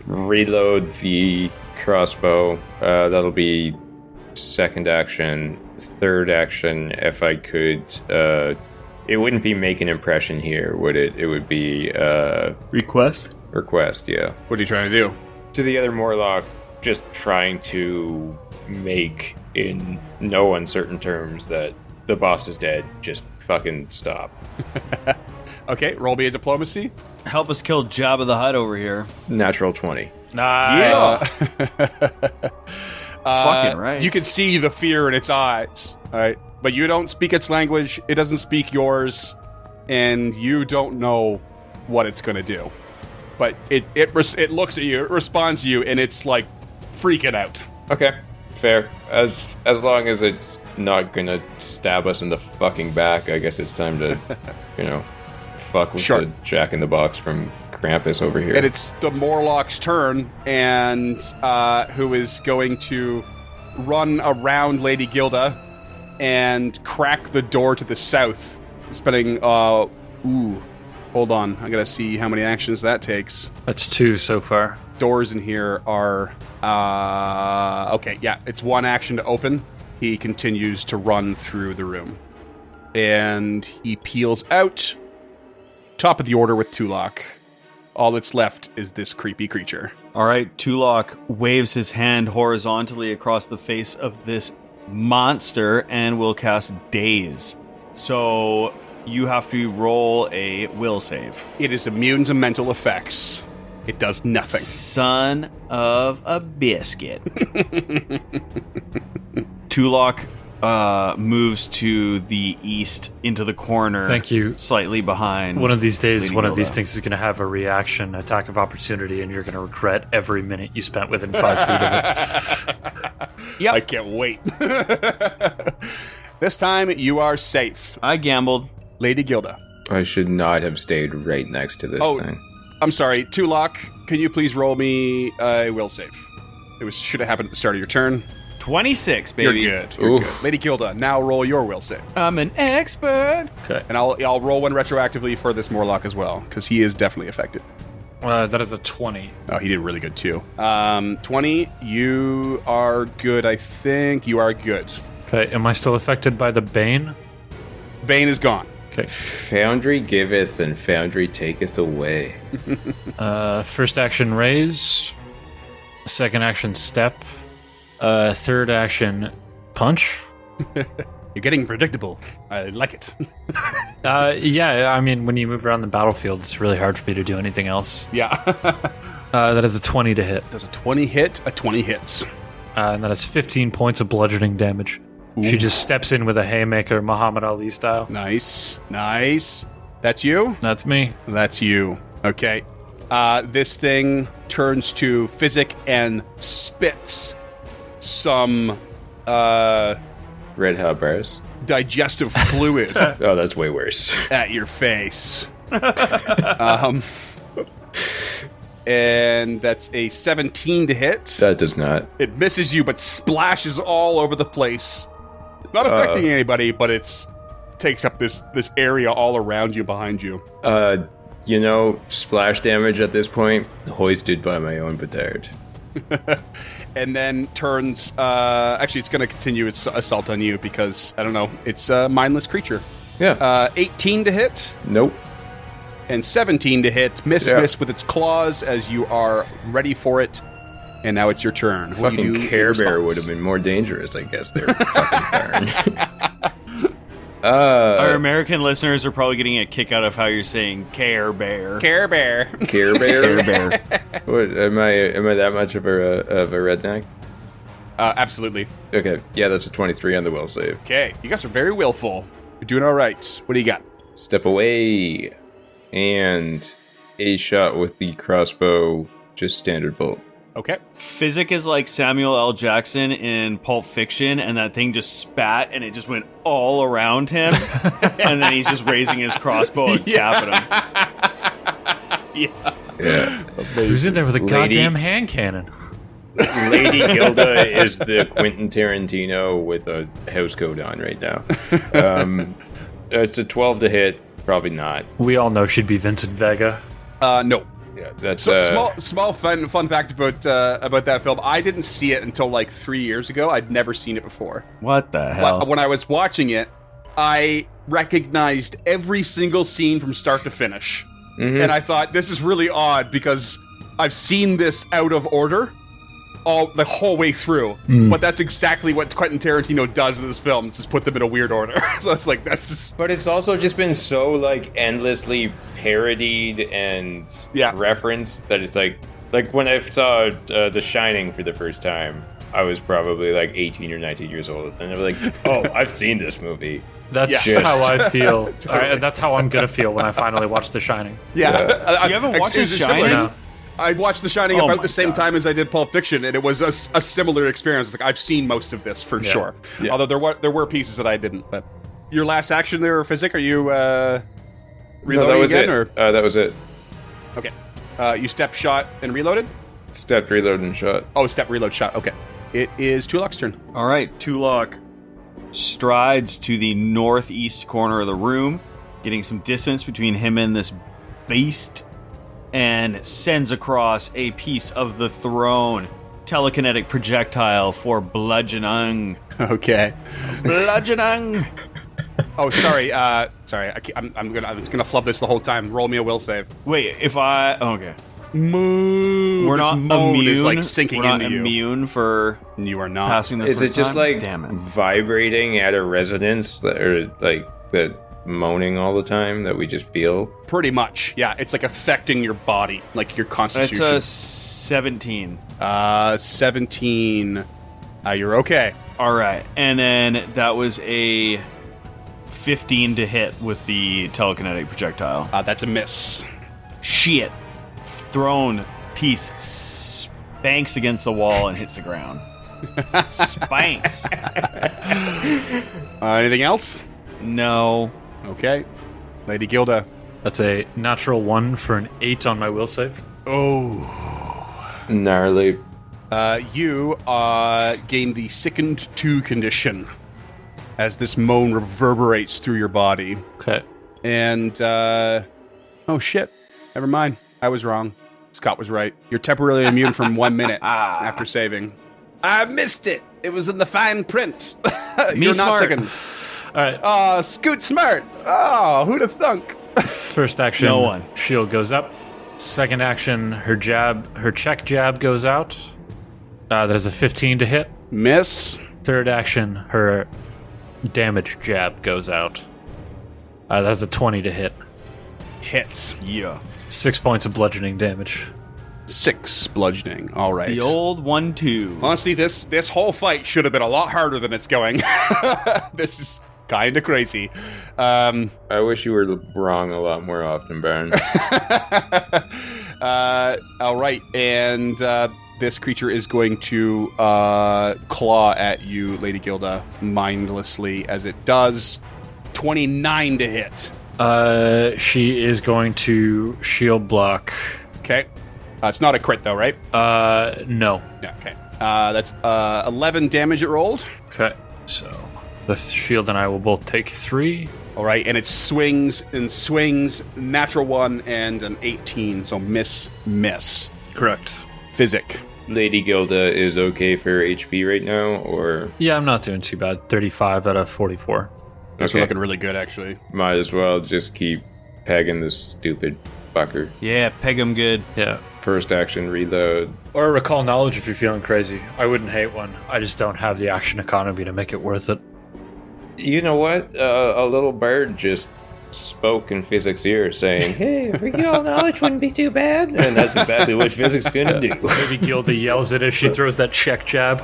Reload the crossbow. That'll be second action. Third action, if I could... it wouldn't be make an impression here, would it? It would be... Request? Request, yeah. What are you trying to do? To the other Morlock, just trying to make, in no uncertain terms, that the boss is dead. Just fucking stop. Okay, roll me a diplomacy. Help us kill Jabba the Hutt over here. Natural 20. Nice. Fucking right. You can see the fear in its eyes, all right? But you don't speak its language, it doesn't speak yours, and you don't know what it's going to do. But it looks at you, it responds to you, and it's like freaking out. Okay, fair. As long as it's not gonna stab us in the fucking back, I guess it's time to, fuck with Sure. the Jack in the Box from Krampus over here. And it's the Morlock's turn, and who is going to run around Lady Gilda and crack the door to the south, spending, hold on. I gotta see how many actions that takes. That's 2 so far. Doors in here are, okay, yeah, it's 1 action to open. He continues to run through the room. And he peels out. Top of the order with Tulok. All that's left is this creepy creature. All right, Tulok waves his hand horizontally across the face of this monster and will cast Daze. So you have to roll a will save. It is immune to mental effects. It does nothing. Son of a biscuit. Tulok moves to the east into the corner. Thank you. Slightly behind. One of these days, Lady one of Hilda. these things is going to have a reaction, attack of opportunity, and you're going to regret every minute you spent within 5 feet of it. Yep. I can't wait. This time, you are safe. I gambled. Lady Gilda. I should not have stayed right next to this thing. I'm sorry. Tulok, can you please roll me a will save? Should have happened at the start of your turn. 26, baby. You're good. You're good. Lady Gilda, now roll your will save. I'm an expert. Okay. And I'll roll one retroactively for this Morlock as well, because he is definitely affected. That is a 20. Oh, he did really good too. 20, you are good, I think. You are good. Okay, am I still affected by the Bane? Bane is gone. Okay. Foundry giveth and Foundry taketh away. First action raise. Second action step. Third action punch. You're getting predictable. I like it. Yeah, I mean, when you move around the battlefield, it's really hard for me to do anything else. Yeah. That is a 20 to hit. Does a 20 hit? A 20 hits. And that is 15 points of bludgeoning damage. Ooh. She just steps in with a haymaker, Muhammad Ali style. Nice. Nice. That's you? That's me. That's you. Okay. This thing turns to Physic and spits some Red hot bars. digestive fluid Oh, that's way worse. at your face. And that's a 17 to hit. That does not. It misses you, but splashes all over the place. Not affecting anybody, but it's takes up this area all around you, behind you. Splash damage at this point, hoisted by my own petard. And then turns... actually, it's going to continue its assault on you because, I don't know, it's a mindless creature. Yeah. 18 to hit. Nope. And 17 to hit. Miss with its claws as you are ready for it. And now it's your turn. What do you do Fucking in Care Bear response? would have been more dangerous, I guess. Their fucking turn. Our American listeners are probably getting a kick out of how you're saying Care Bear. Care Bear. Care Bear? Care Bear. What, am I that much of a redneck? Absolutely. Okay, yeah, that's a 23 on the will save. Okay, you guys are very willful. You're doing all right. What do you got? Step away, and a shot with the crossbow, just standard bolt. Okay. Physic is like Samuel L. Jackson in Pulp Fiction, and that thing just spat, and it just went all around him, and then he's just raising his crossbow and capping him. Yeah. Who's in there with a Lady- goddamn hand cannon? Lady Gilda is the Quentin Tarantino with a house coat on right now. It's a 12 to hit, probably not. We all know she'd be Vincent Vega. No. Yeah, that's So, small fun fact about that film. I didn't see it until like 3 years ago. I'd never seen it before. What the hell? When I was watching it, I recognized every single scene from start to finish. Mhm. And I thought, this is really odd because I've seen this out of order the whole way through. But that's exactly what Quentin Tarantino does in this film, is just put them in a weird order. So it's like, that's just... But it's also just been so like endlessly parodied and referenced that it's like when I saw The Shining for the first time, I was probably like 18 or 19 years old, and they were like, "Oh, I've seen this movie." That's Yeah. how I feel. All right, that's how I'm gonna feel when I finally watch The Shining. Yeah. You haven't watched it was The a similar- Shining? No. I watched The Shining Oh about my the same God. time as I did Pulp Fiction, and it was a similar experience. Like, I've seen most of this for sure. Yeah. Although there were pieces that I didn't. But your last action there, Physic, are you reloading that was again? it. Or That was it. okay, you step, shot, and reloaded. Stepped, reload, and shot. Oh, step, reload, shot. Okay, it is Tulok's turn. All right, Tulok strides to the northeast corner of the room, getting some distance between him and this beast, and sends across a piece of the throne. Telekinetic projectile for bludgeoning. Okay. Bludgeoning. Oh, sorry. Sorry. I'm gonna flub this the whole time. Roll me a will save. Wait, if I... Okay. Moo. We're This not moan immune. is like sinking We're not into you. immune for You are not. passing the Is first it just time? like Damn it. vibrating at a resonance that, or like that moaning all the time that we just feel? Pretty much. Yeah, it's like affecting your body, like your It's constitution. a 17. 17. You're okay. All right. And then that was a 15 to hit with the telekinetic projectile. That's a miss. Shit. Thrown piece spanks against the wall and hits the ground. Spanks. Anything else? No. Okay. Lady Gilda. That's a natural 1 for an 8 on my will save. Oh. Gnarly. You gain the sickened 2 condition as this moan reverberates through your body. Okay. And, oh shit. Never mind. I was wrong. Scott was right. You're temporarily immune from 1 minute after saving. I missed it. It was in the fine print. You're not smart. sickened. All right. Oh, Scoot smart. Oh, who'd have thunk? First action, No one. shield goes up. Second action, her check jab goes out. That is a 15 to hit. Miss. Third action, her damage jab goes out. That's a 20 to hit. Hits. Yeah. 6 points of bludgeoning damage. 6 bludgeoning. All right. The old 1-2. Honestly, this whole fight should have been a lot harder than it's going. This is kind of crazy. I wish you were wrong a lot more often, Baron. All right, and this creature is going to claw at you, Lady Gilda, mindlessly as it does. 29 to hit. She is going to shield block. Okay. It's not a crit, though, right? No. Yeah, okay. That's 11 damage it rolled. Okay. So the shield and I will both take 3. All right, and it swings and swings. Natural 1 and an 18, so miss. Correct. Physic. Lady Gilda is okay for her HP right now, or Yeah, I'm not doing too bad. 35 out of 44. Those are looking really good, actually. might as well just keep pegging this stupid fucker. Yeah, peg him good. Yeah. First action, reload. Or recall knowledge if you're feeling crazy. I wouldn't hate one. I just don't have the action economy to make it worth it. You know what? A little bird just spoke in physics' ear saying, hey, recall knowledge wouldn't be too bad. And that's exactly what physics is going to do. Maybe Gilda yells it as she throws that check jab.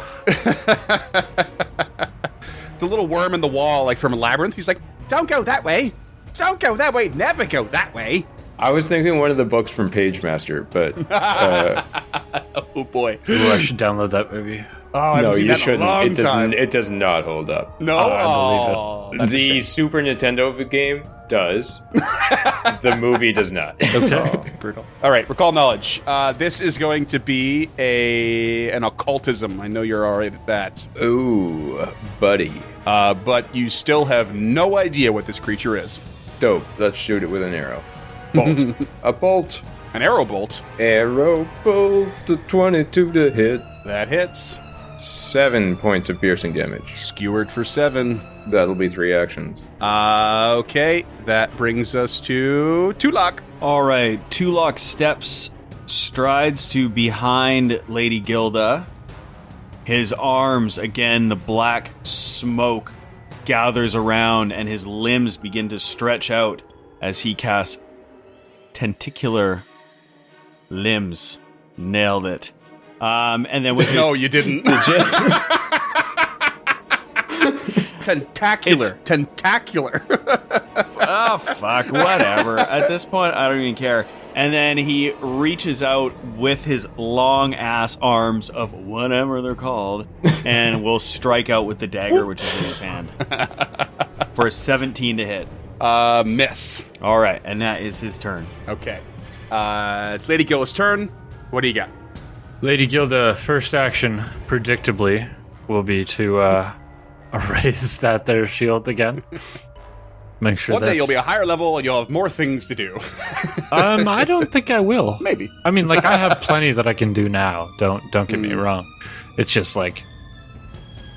The little worm in the wall, like from a labyrinth, he's like, don't go that way. Don't go that way. Never go that way. I was thinking one of the books from Pagemaster, but Oh, boy. Ooh, I should download that movie. Oh, I haven't no, seen you that in a shouldn't. long It does, time. it does not hold up. No, I believe it. That's a The shame. Super Nintendo game does. The movie does not. Okay. Brutal. All right, recall knowledge. This is going to be an occultism. I know you're already at that. Ooh, buddy. But you still have no idea what this creature is. Dope. Let's shoot it with an arrow. Bolt. A bolt. An arrow bolt. Arrow bolt. A 22 to hit. That hits. 7 points of piercing damage. Skewered for 7. That'll be 3 actions. Okay, that brings us to Tulak. All right, Tulok steps, strides to behind Lady Gilda. His arms, again, the black smoke gathers around, and his limbs begin to stretch out as he casts tentacular limbs. Nailed it. And then with his... No, you didn't. Tentacular. Tentacular. Oh, fuck, whatever. At this point, I don't even care. And then he reaches out with his long-ass arms of whatever they're called and will strike out with the dagger, which is in his hand. For a 17 to hit. Miss. All right, and that is his turn. Okay. It's Lady Gilda's turn. What do you got? Lady Gilda, first action, predictably, will be to raise their shield again. Make sure One day you'll be a higher level and you'll have more things to do. I don't think I will. Maybe. I mean, like, I have plenty that I can do now. Don't get me wrong. It's just like,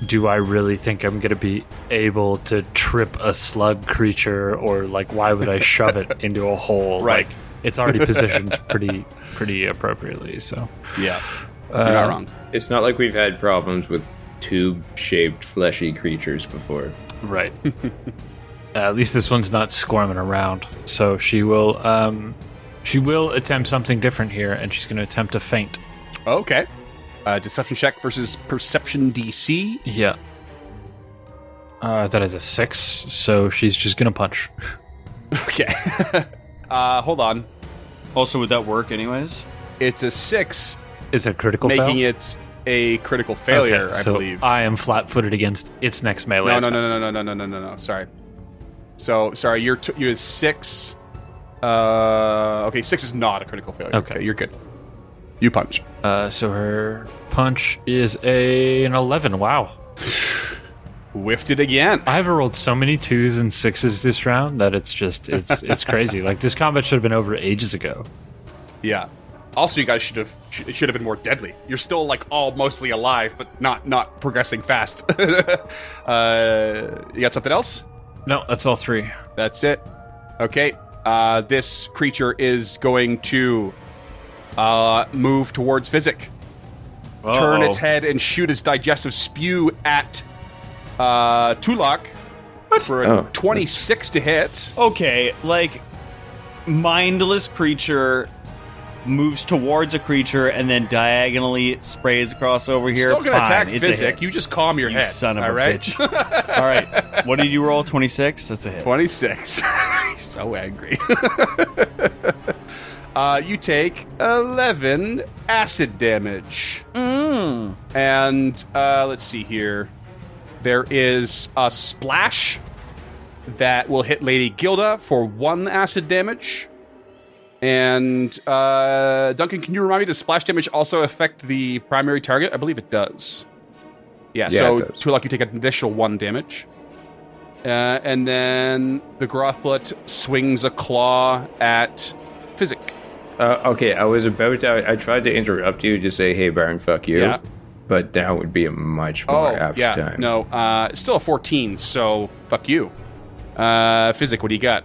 do I really think I'm gonna be able to trip a slug creature, or like, why would I shove it into a hole? Right. Like, it's already positioned pretty appropriately. So Yeah, you're not wrong. It's not like we've had problems with tube-shaped fleshy creatures before. right. At least this one's not squirming around. So she will attempt something different here, and she's going to attempt to feint. Okay. Deception check versus perception DC. Yeah. That is a 6, so she's just going to punch. Okay. Hold on. Also, would that work anyways? It's a 6, Is it a critical making fail? it a critical failure, Okay, I so believe. I am flat-footed against its next melee. attack. No. Sorry. So, sorry, you're 6. Okay, 6 is not a critical failure. Okay. You're good. You punch. So her punch is an 11. Wow. Whiffed it again. I've rolled so many 2s and 6s this round that it's it's crazy. Like, this combat should have been over ages ago. Yeah. Also, you guys should have been more deadly. You're still like all mostly alive, but not progressing fast. You got something else? No, that's all 3. That's it. Okay. This creature is going to move towards Physic. Turn its head and shoot its digestive spew at Tulak for a 26 to hit. Okay, like, mindless creature moves towards a creature and then diagonally sprays across over here. Still gonna attack It's a Physic. hit. You just calm your You head. son of all a right? bitch. All right, what did you roll? 26? That's a hit. 26. He's so angry. You take 11 acid damage. And let's see here. There is a splash that will hit Lady Gilda for 1 acid damage. And Duncan, can you remind me, does splash damage also affect the primary target? I believe it does. Yeah, so it does. Tulak, you take an additional 1 damage. And then the Grothlet swings a claw at Physic. Okay, I tried to interrupt you to say, hey, Baron, fuck you. Yeah. But that would be a much more apt time. No, still a 14, so fuck you. Physic, what do you got?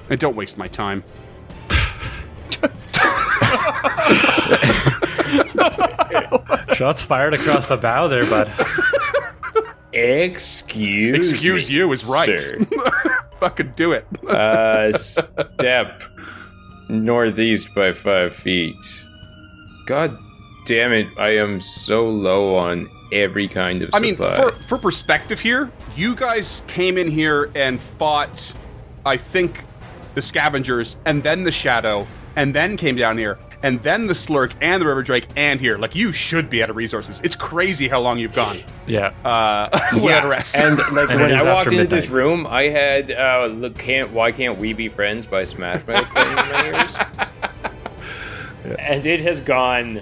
And don't waste my time. Shots fired across the bow there, bud. Excuse me, you is right. sir. Fucking do it. Step northeast by 5 feet. God damn it, I am so low on every kind of supply. I mean, for perspective here, you guys came in here and fought, I think, the Scavengers, and then the Shadow, and then came down here, and then the Slurk, and the River Drake, and here. Like, you should be out of resources. It's crazy how long you've gone. Yeah. Without a rest. And like And when it is I walked after into midnight. this room, I had Why Can't We Be Friends by Smash Mouth playing in my ears. And it has gone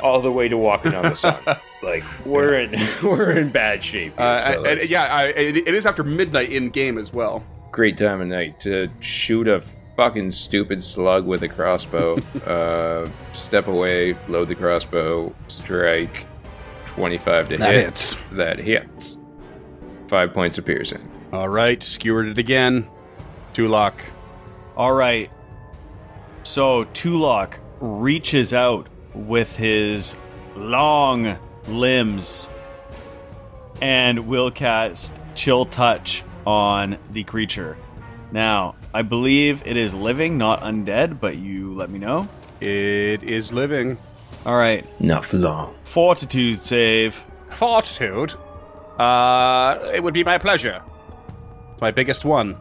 all the way to Walking on the Sun. Like we're in bad shape. Fellas. It is after midnight in game as well. Great time of night to shoot a fucking stupid slug with a crossbow. Step away, load the crossbow, strike. 25 to That hit. hits. That hits. 5 points of piercing. All right, skewered it again. Tulak. All right. So Tulak reaches out with his long limbs and will cast Chill Touch on the creature. Now, I believe it is living, not undead, but you let me know. It is living. All right. Not for long. Fortitude save. Fortitude. It would be my pleasure. My biggest one.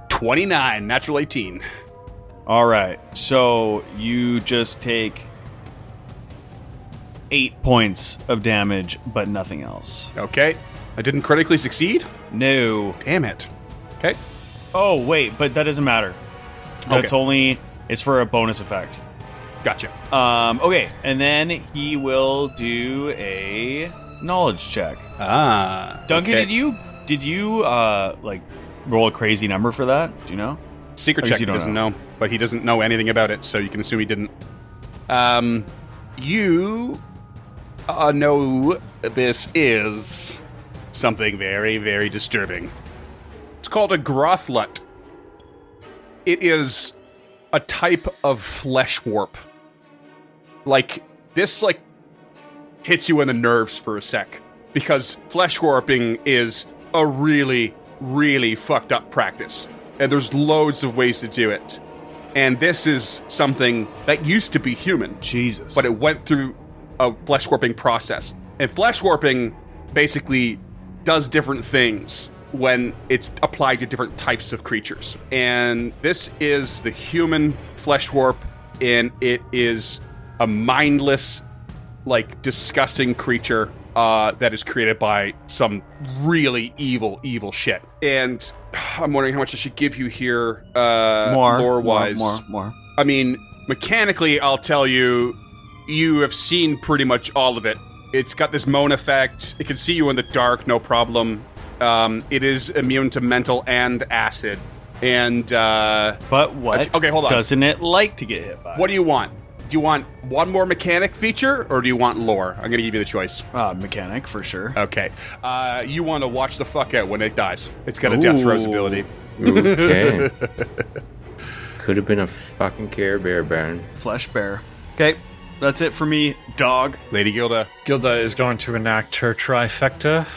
29, natural 18. All right. So you just take 8 points of damage, but nothing else. Okay. I didn't critically succeed? No. Damn it. Okay. Oh, wait, but that doesn't matter. That's Okay. only... It's for a bonus effect. Gotcha. Okay, and then he will do a knowledge check. Duncan, okay. did you like roll a crazy number for that? Do you know? Secret I guess check, you he don't doesn't know, but he doesn't know anything about it, so you can assume he didn't. You know this is something very, very disturbing. It's called a grothlut. It is a type of flesh warp. Like, this, like, hits you in the nerves for a sec. Because flesh warping is a really, really fucked up practice. And there's loads of ways to do it. And this is something that used to be human. Jesus. But it went through a flesh warping process. And flesh warping basically does different things when it's applied to different types of creatures. And this is the human flesh warp, and it is a mindless, like, disgusting creature that is created by some really evil shit. And I'm wondering how much I should give you here, lore-wise. More. I mean, mechanically, I'll tell you, you have seen pretty much all of it. It's got this moan effect. It can see you in the dark, no problem. It is immune to mental and acid. And, But what okay, hold on. doesn't it like to get hit by? What do you want? Do you want one more mechanic feature, or do you want lore? I'm gonna give you the choice. Mechanic, for sure. Okay. You want to watch the fuck out when it dies. It's got a death throws ability. Okay. Could have been a fucking Care Bear Baron. Flesh bear. Okay, that's it for me, dog. Lady Gilda. Gilda is going to enact her trifecta,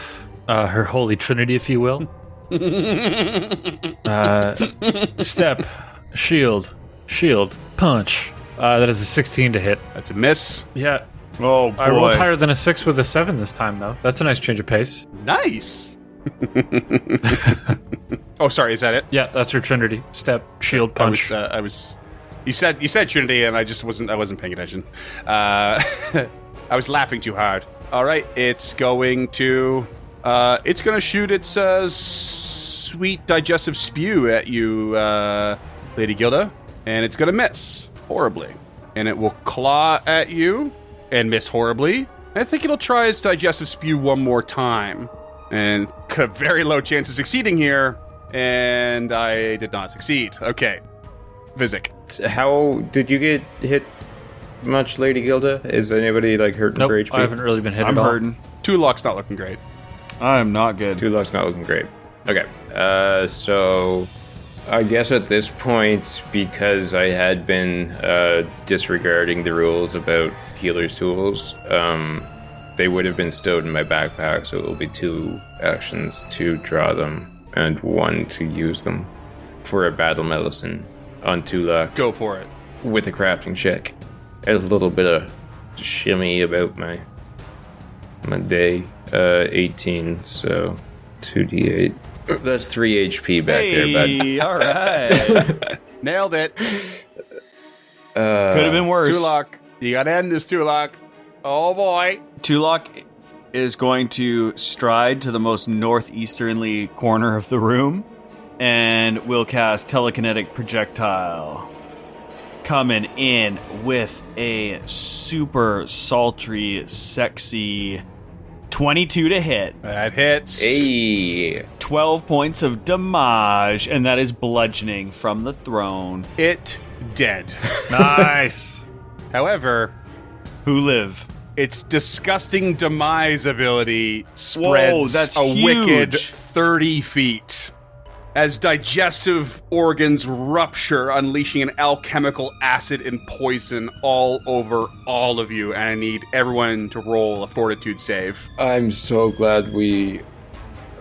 her holy trinity, if you will. Step, shield, punch. That is a 16 to hit. That's a miss. Yeah, Oh, boy. I rolled higher than a 6 with a 7 this time, though. That's a nice change of pace. Nice. Oh, sorry. Is that it? Yeah, that's her trinity. Step, shield, punch. You said Trinity, and I wasn't paying attention. I was laughing too hard. All right, it's going to shoot its sweet digestive spew at you, Lady Gilda, and it's gonna miss horribly, and it will claw at you and miss horribly. I think it'll try its digestive spew one more time, and a very low chance of succeeding here, and I did not succeed. Okay, Vizik. How did you get hit much, Lady Gilda? Is anybody like hurting Nope, for HP? I haven't really been hit I'm at all. hurting. Tulok's not looking great. I'm not good. Two luck's not looking great. Okay, so I guess at this point, because I had been disregarding the rules about healer's tools, they would have been stowed in my backpack, so it will be 2 actions to draw them and 1 to use them for a battle medicine on Tulok Go for it. with a crafting check. There's a little bit of shimmy about my day. 18, so 2d8. That's 3 HP back there, Hey, all right. Nailed it. bud. Could have been worse. Tulok. You gotta end this, Tulok. Oh boy. Tulok is going to stride to the most northeasternly corner of the room and will cast telekinetic projectile. Coming in with a super sultry, sexy 22 to hit. That hits. Hey. 12 points of damage, and that is bludgeoning from the throne. It dead. Nice. However, Who live? its disgusting demise ability spreads that's a wicked huge. 30 feet. As digestive organs rupture, unleashing an alchemical acid and poison all over all of you. And I need everyone to roll a fortitude save. I'm so glad we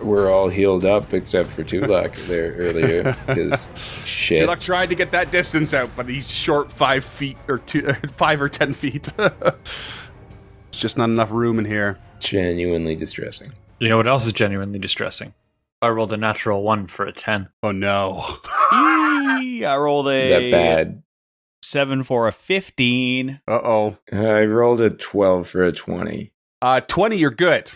were all healed up except for Tulak there earlier, because shit. Tulok tried to get that distance out, but he's short 5 feet or 5 or 10 feet. It's just not enough room in here. Genuinely distressing. You know what else is genuinely distressing? I rolled a natural 1 for a 10. Oh no. Eee, I rolled a That bad. 7 for a 15. Uh-oh. I rolled a 12 for a 20. 20, you're good.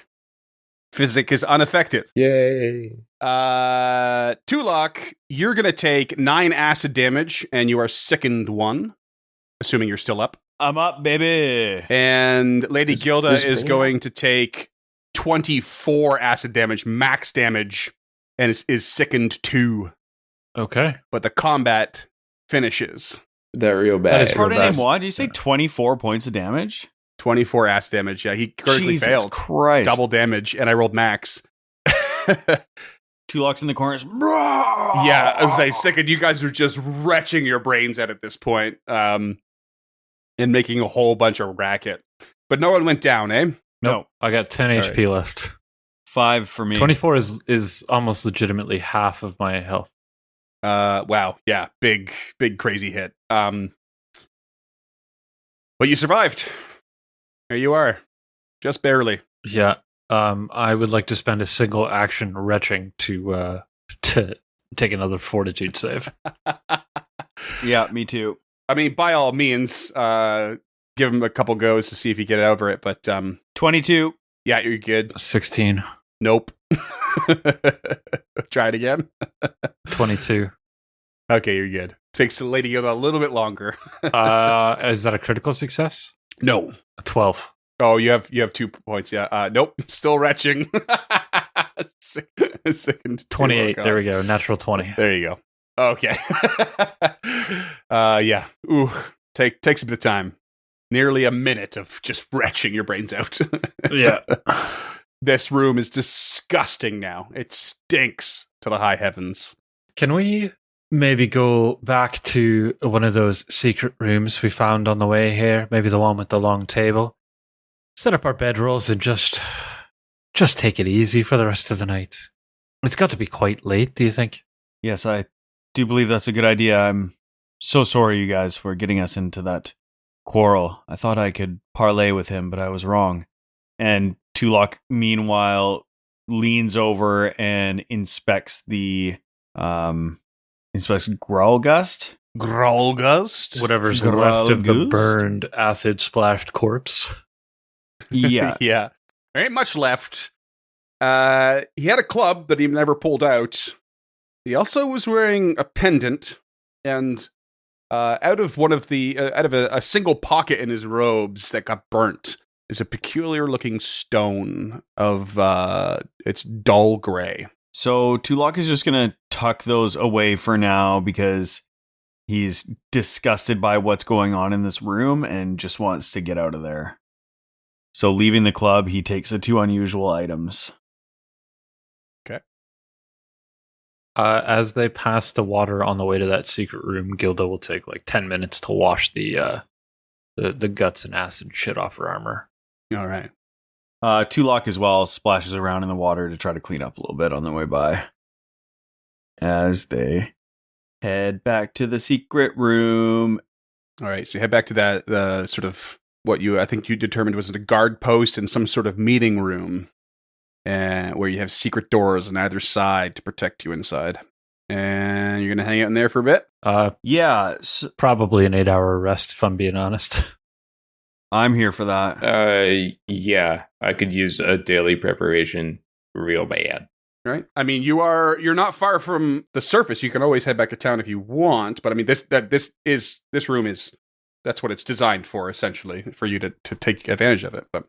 Physic is unaffected. Yay. Tulok, you're going to take 9 acid damage, and you are sickened 1. assuming you're still up. I'm up, baby. And Lady Gilda is Bane going to take 24 acid damage, max damage, and is sickened 2. Okay. But the combat finishes. That real bad. That is Pardon robust. name what? Did you say 24 points of damage? 24 acid damage. Yeah, he critically Jesus failed. Christ. Double damage, and I rolled max. Two locks in the corners. Yeah, as I sickened, you guys are just retching your brains out at this point, and making a whole bunch of racket. But no one went down, eh? No. I got 10 All HP left. 5 for me. 24 is almost legitimately half of my health. Wow, yeah, big crazy hit. But you survived. There you are, just barely. Yeah. I would like to spend a single action retching to take another fortitude save. Yeah, me too. I mean, by all means, give him a couple goes to see if you get over it. But 22. yeah, you're good. 16. Nope. Try it again. 22. Okay, you're good. Takes the Lady Yoda a little bit longer. Is that a critical success? No. 12. Oh, you have 2 points. Yeah. Nope. Still retching. Second 28. God. There we go. Natural 20. There you go. Okay. Yeah. Ooh. Takes a bit of time. Nearly a minute of just retching your brains out. Yeah. This room is disgusting now. It stinks to the high heavens. Can we maybe go back to one of those secret rooms we found on the way here? Maybe the one with the long table. Set up our bedrolls and just take it easy for the rest of the night. It's got to be quite late, do you think? Yes, I do believe that's a good idea. I'm so sorry, you guys, for getting us into that quarrel. I thought I could parlay with him, but I was wrong. And Tulok, meanwhile, leans over and inspects Growlgust. Growlgust? Whatever's left of the Growlgust? burned, acid-splashed corpse. Yeah. Yeah. There ain't much left. He had a club that he never pulled out. He also was wearing a pendant, and out of a single pocket in his robes that got burnt is a peculiar looking stone of it's dull gray. So Tulok is just going to tuck those away for now because he's disgusted by what's going on in this room and just wants to get out of there. So leaving the club, he takes the 2 unusual items. As they pass the water on the way to that secret room, Gilda will take like 10 minutes to wash the guts and acid shit off her armor. All right. Tulok as well splashes around in the water to try to clean up a little bit on their way by. As they head back to the secret room. All right. So you head back to the sort of what I think you determined was a guard post in some sort of meeting room. Where you have secret doors on either side to protect you inside. And you're going to hang out in there for a bit? Yeah, Probably an 8-hour rest, if I'm being honest. I'm here for that. Yeah, I could use a daily preparation real bad. Right? I mean, you're not far from the surface. You can always head back to town if you want, but I mean, this room is that's what it's designed for, essentially, for you to take advantage of it. But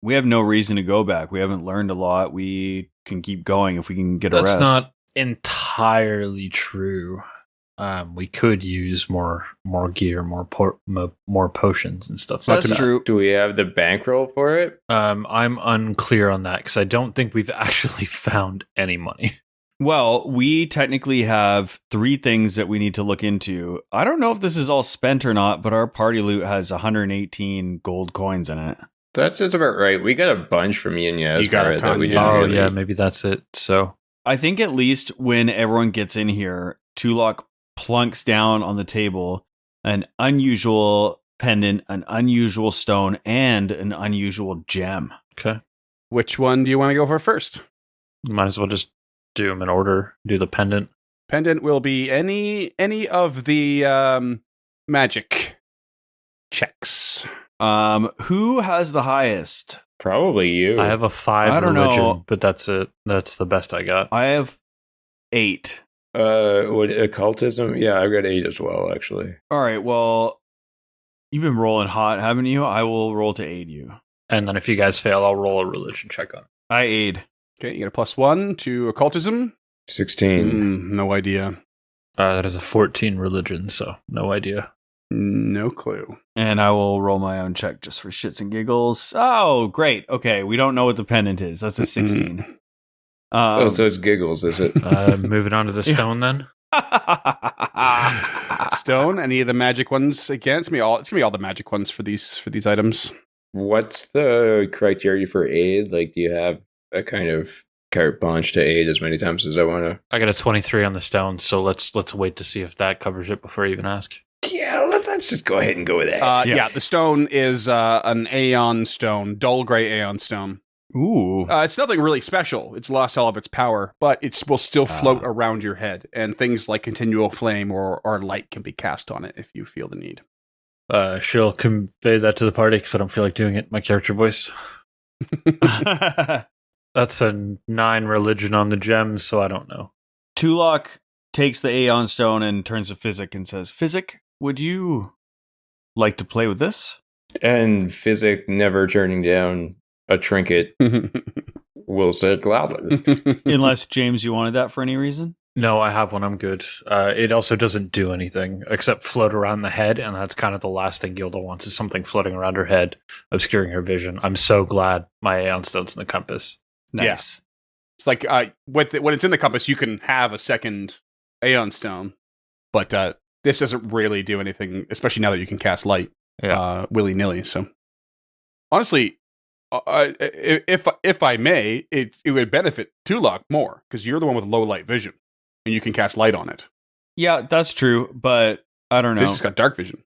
We have no reason to go back. We haven't learned a lot. We can keep going if we can get a That's rest. not entirely true. We could use more gear, more potions and stuff like That's that. true. Do we have the bankroll for it? I'm unclear on that because I don't think we've actually found any money. Well, we technically have 3 things that we need to look into. I don't know if this is all spent or not, but our party loot has 118 gold coins in it. That's about right. We got a bunch from Ian You got a Yaskar ton, that we yeah. didn't Oh really... yeah, maybe that's it. So I think at least when everyone gets in here, Tulok plunks down on the table an unusual pendant, an unusual stone, and an unusual gem. okay, which one do you want to go for first? might as well just do them in order. Do the pendant. Pendant will be any of the magic checks. Who has the highest? Probably you. I have a 5 I don't religion, know. but that's it. That's the best I got. I have 8. What, occultism? Yeah, I've got 8 as well, actually. All right, well, You've been rolling hot, haven't you? I will roll to aid you. And then if you guys fail, I'll roll a religion check on it. I aid. Okay, you get a +1 to occultism. 16. No idea. That is a 14 religion, so no idea. No clue. And I will roll my own check just for shits and giggles. Oh, great. Okay, we don't know what the pendant is. That's a 16. So it's giggles, is it? Moving on to the stone then. Stone. Any of the magic ones again? It's gonna be all the magic ones for these items. What's the criteria for aid? Like, do you have a kind of carte blanche to aid as many times as I want to? I got a 23 on the stone, so let's wait to see if that covers it before I even ask. Yeah, let's just go ahead and go with that. Yeah, the stone is an Aeon stone, dull gray Aeon stone. Ooh. It's nothing really special. It's lost all of its power, but it will still float around your head, and things like continual flame or light can be cast on it if you feel the need. She'll convey that to the party because I don't feel like doing it in my character voice. That's a 9 religion on the gems, so I don't know. Tulok takes the Aeon stone and turns to Physic and says, Physic, would you like to play with this? And Physic, never turning down a trinket, will say it gladly. Unless, James, you wanted that for any reason? No, I have one. I'm good. It also doesn't do anything except float around the head, and that's kind of the last thing Gilda wants is something floating around her head, obscuring her vision. I'm so glad my Aeon Stone's in the compass. Nice. It's like when it's in the compass, you can have a second Aeon Stone, but this doesn't really do anything, especially now that you can cast light willy-nilly. So, honestly, if I may, it would benefit Tulok more, because you're the one with low light vision, and you can cast light on it. Yeah, that's true, but I don't know. This has got dark vision.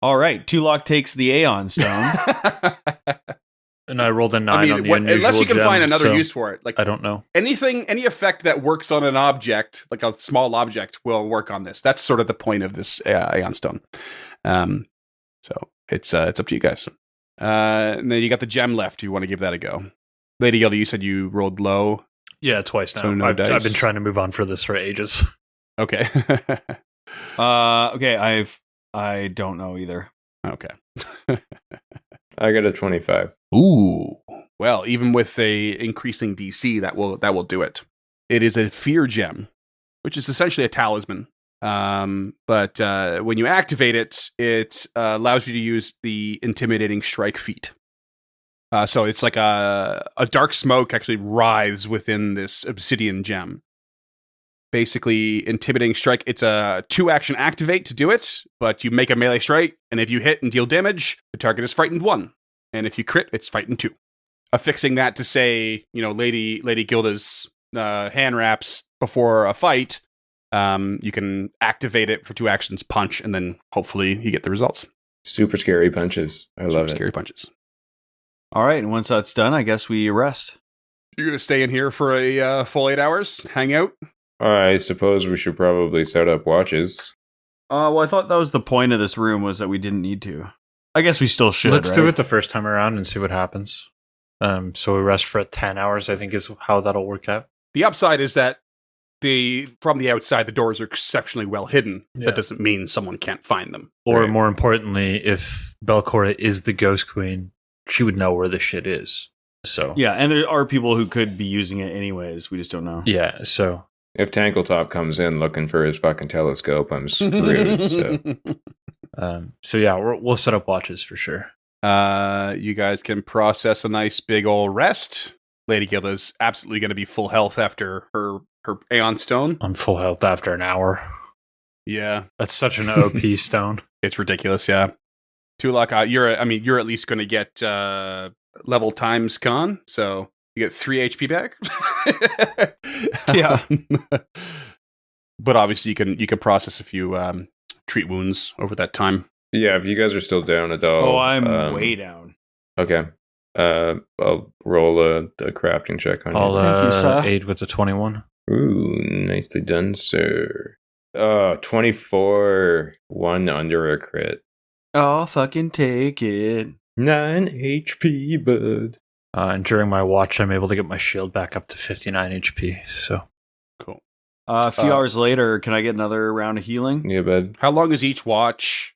All right, Tulok takes the Aeon Stone. And I rolled a 9 on the unusual unless you can gem, find another so use for it. Like, I don't know. any effect that works on an object, like a small object, will work on this. That's sort of the point of this Aeon Stone. So it's up to you guys. And then you got the gem left. You want to give that a go. Lady Gilda, you said you rolled low. Yeah, twice now. So no I've dice. been trying to move on for this for ages. Okay. Okay, I don't know either. Okay. I got a 25. Ooh. Well, even with a increasing DC, that will do it. It is a fear gem, which is essentially a talisman. But when you activate it, it allows you to use the intimidating strike feat. So it's like a dark smoke actually writhes within this obsidian gem. Basically, intimidating strike, it's a 2-action activate to do it, but you make a melee strike, and if you hit and deal damage, the target is frightened 1. And if you crit, it's frightened 2. Affixing that to, say, Lady Gilda's hand wraps before a fight, you can activate it for 2 actions, punch, and then hopefully you get the results. Super scary punches. I love it. Scary punches. All right, and once that's done, I guess we rest. You're going to stay in here for a full 8 hours? Hang out? I suppose we should probably set up watches. Well, I thought that was the point of this room, was that we didn't need to. I guess we still should, Let's right? do it the first time around and see what happens. So we rest for 10 hours, I think is how that'll work out. The upside is that from the outside, the doors are exceptionally well hidden. Yeah. That doesn't mean someone can't find them. Or Right. more importantly, if Belcora is the Ghost Queen, she would know where the shit is. So Yeah, and there are people who could be using it anyways. We just don't know. yeah, so If Tankletop comes in looking for his fucking telescope, I'm screwed. So yeah, we'll set up watches for sure. You guys can process a nice big ol' rest. Lady Gilda's absolutely going to be full health after her Aeon Stone. I'm full health after an hour. Yeah, That's such an OP stone. it's ridiculous. Yeah, Tulok, you're at least going to get level times con, so you get 3 HP back. Yeah. But obviously you can process a few treat wounds over that time. Yeah, if you guys are still down at all. Oh, I'm way down. Okay. I'll roll a crafting check on I'll Thank you, sir. aid with the 21. you. Ooh, nicely done, sir. 24, 1 under a crit. I'll fucking take it. 9 HP, bud. And during my watch, I'm able to get my shield back up to 59 HP. So Cool. A few hours later, can I get another round of healing? Yeah, bud. How long is each watch?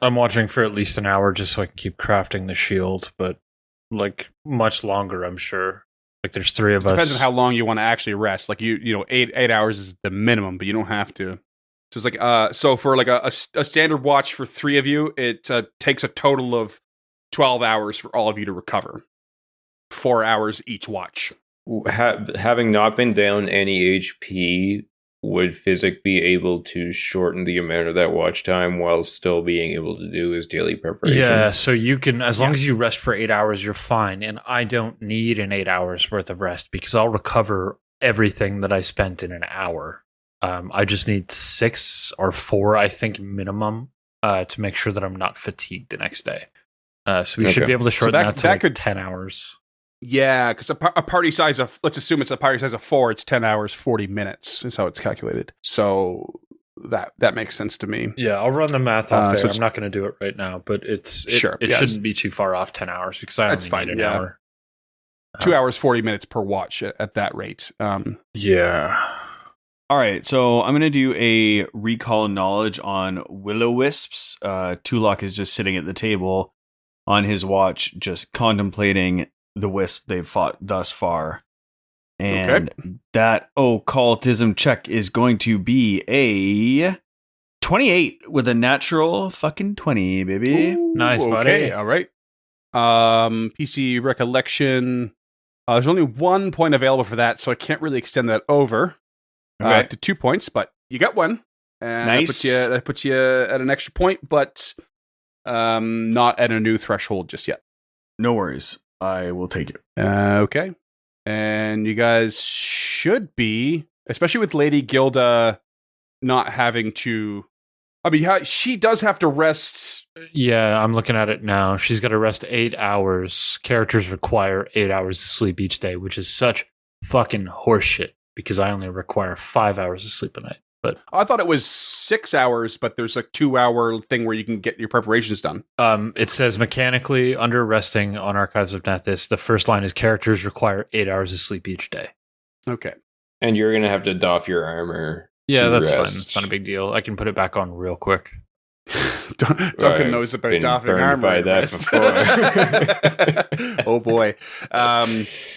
I'm watching for at least an hour just so I can keep crafting the shield, but like much longer, I'm sure. Like there's 3 of us. Depends on how long you want to actually rest. Like you know, 8 hours is the minimum, but you don't have to. So it's like so for like a standard watch for 3 of you, it takes a total of 12 hours for all of you to recover. 4 hours each watch. Having not been down any HP, would Physic be able to shorten the amount of that watch time while still being able to do his daily preparation? Yeah, so you can, as long as you rest for 8 hours, you're fine. And I don't need an 8 hours worth of rest because I'll recover everything that I spent in an hour. I just need 6 or 4, I think, minimum, to make sure that I'm not fatigued the next day. So we should be able to shorten that to like 10 hours. Yeah, because a party size of, let's assume it's a party size of 4, it's 10 hours, 40 minutes is how it's calculated. So that makes sense to me. Yeah, I'll run the math off so I'm not going to do it right now, but it yeah, shouldn't be too far off 10 hours because I only need an hour. 2 hours, 40 minutes per watch at that rate. Yeah. All right, so I'm going to do a recall knowledge on Will-O-Wisps. Tulok is just sitting at the table on his watch, just contemplating the wisp they've fought thus far. And that occultism check is going to be a 28 with a natural fucking 20, baby. Ooh, nice, buddy. Okay, all right. PC recollection. There's only 1 point available for that, so I can't really extend that over to 2 points, but you got 1. And nice. That puts you at an extra point, but not at a new threshold just yet. No worries. I will take it. Okay. And you guys should be, especially with Lady Gilda not having to... I mean, she does have to rest. Yeah, I'm looking at it now. She's got to rest 8 hours. Characters require 8 hours of sleep each day, which is such fucking horseshit because I only require 5 hours of sleep a night. But I thought it was 6 hours, but there's a 2-hour thing where you can get your preparations done. It says mechanically under resting on Archives of Nethys, the first line is characters require 8 hours of sleep each day. Okay. And you're going to have to doff your armor. Yeah, that's rest. fine. It's not a big deal. I can put it back on real quick. Duncan knows about doffing armor. By that before. Oh boy.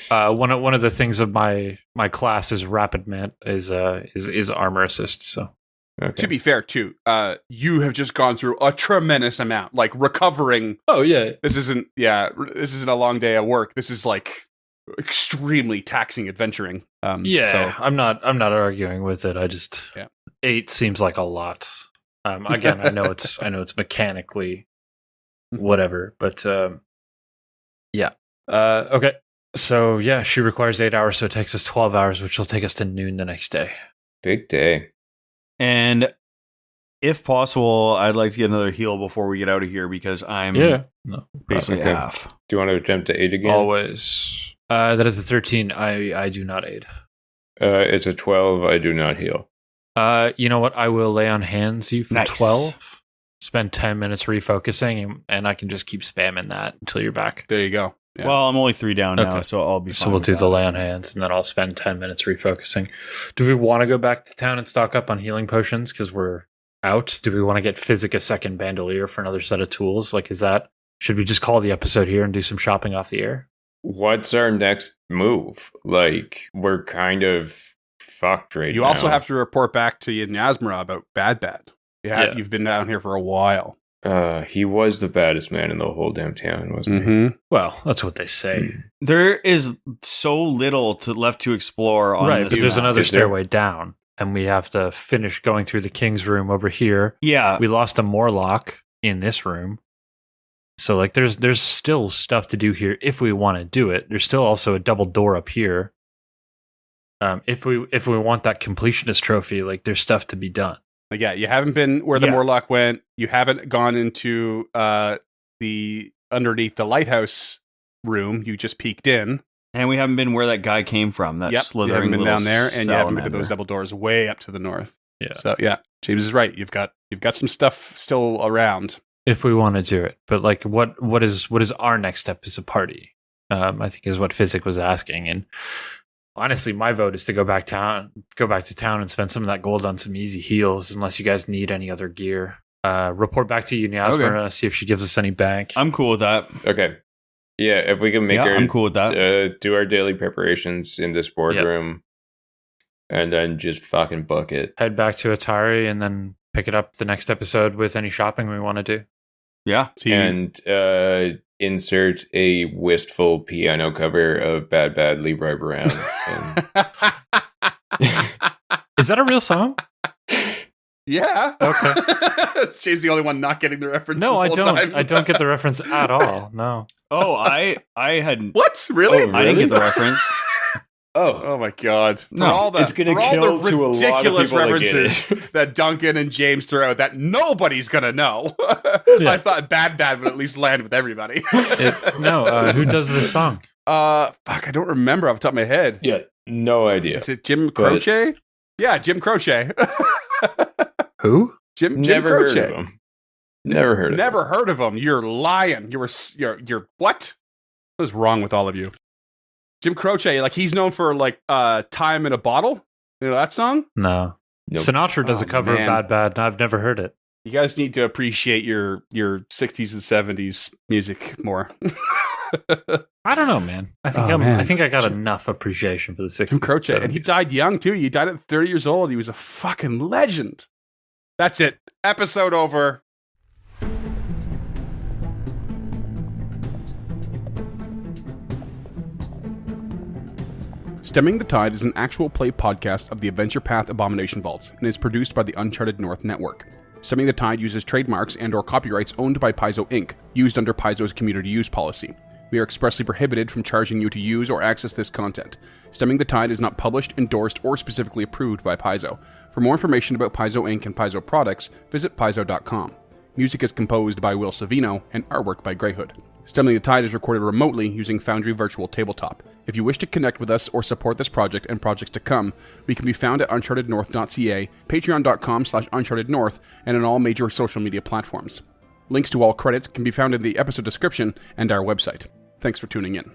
One of the things of my class is rapid is armor assist. So to be fair, too, you have just gone through a tremendous amount, like recovering. Oh yeah, this isn't a long day of work. This is like extremely taxing adventuring. So I'm not arguing with it. I just 8 seems like a lot. Again, I know it's mechanically whatever, but okay. So yeah, she requires 8 hours, so it takes us 12 hours, which will take us to noon the next day. Big day. And if possible, I'd like to get another heal before we get out of here because I'm basically half. Do you want to attempt to aid again? Always. That is the 13. I do not aid. It's a 12. I do not heal. You know what? I will lay on hands you for nice. 12. Spend 10 minutes refocusing, and I can just keep spamming that until you're back. There you go. Yeah. Well, I'm only 3 down now, so I'll be fine. So we'll do the lay on hands, and then I'll spend 10 minutes refocusing. Do we want to go back to town and stock up on healing potions because we're out? Do we want to get Physic a second bandolier for another set of tools? Like, should we just call the episode here and do some shopping off the air? What's our next move? Like, we're kind of fucked right now. You also have to report back to Yasmara about Bad. Yeah, you've been down here for a while. He was the baddest man in the whole damn town, wasn't he? Well, that's what they say. There is so little left to explore on this. But there's another stairway down, and we have to finish going through the king's room over here. Yeah. We lost a Morlock in this room. So like there's still stuff to do here if we want to do it. There's still also a double door up here. If we want that completionist trophy, like there's stuff to be done. Like, yeah, you haven't been where the Morlock went. You haven't gone into the underneath the lighthouse room. You just peeked in. And we haven't been where that guy came from. That slithering you haven't been down there, and you haven't been to salamander. those double doors way up to the north. Yeah. So yeah, James is right. You've got some stuff still around. If we want to do it, but like, what is our next step as a party? I think is what Physic was asking, and honestly, my vote is to go back to town and spend some of that gold on some easy heals, unless you guys need any other gear. report back to you, Yasmer, see if she gives us any bank. I'm cool with that. Okay. Yeah, if we can make I'm cool with that. Do our daily preparations in this boardroom, and then just fucking book it. Head back to Atari and then pick it up the next episode with any shopping we want to do. Yeah. And insert a wistful piano cover of Bad Bad Leroy Brown. Is that a real song? Yeah. Okay. Shave's the only one not getting the reference. No, this I whole don't. Time. I don't get the reference at all. No. Oh, I hadn't. What? Really? Oh, I didn't get the reference. Oh my god! No, for all the, it's gonna for all kill the to a lot of ridiculous people that get references that Duncan and James throw out that nobody's gonna know. Yeah. I thought Bad would at least land with everybody. Who does this song? Fuck, I don't remember off the top of my head. Yeah, no idea. Is it Jim Croce? Yeah, Jim Croce. Who? Jim Never Croce. heard of him. Never heard of him. Never heard of him. You're lying. You're what? What is wrong with all of you? Jim Croce, like he's known for like Time in a Bottle. You know that song? No. Nope. Sinatra does a cover man. of Bad, and I've never heard it. You guys need to appreciate your 60s and 70s music more. I don't know, man. I think I got enough appreciation for the 60s. Jim Croce, and and he 70s. died young too. He died at 30 years old. He was a fucking legend. That's it. Episode over. Stemming the Tide is an actual play podcast of the Adventure Path Abomination Vaults and is produced by the Uncharted North Network. Stemming the Tide uses trademarks and/or copyrights owned by Paizo Inc., used under Paizo's community use policy. We are expressly prohibited from charging you to use or access this content. Stemming the Tide is not published, endorsed, or specifically approved by Paizo. For more information about Paizo Inc. and Paizo products, visit paizo.com. Music is composed by Will Savino and artwork by Greyhood. Stemming the Tide is recorded remotely using Foundry Virtual Tabletop. If you wish to connect with us or support this project and projects to come, we can be found at unchartednorth.ca, patreon.com/unchartednorth, and on all major social media platforms. Links to all credits can be found in the episode description and our website. Thanks for tuning in.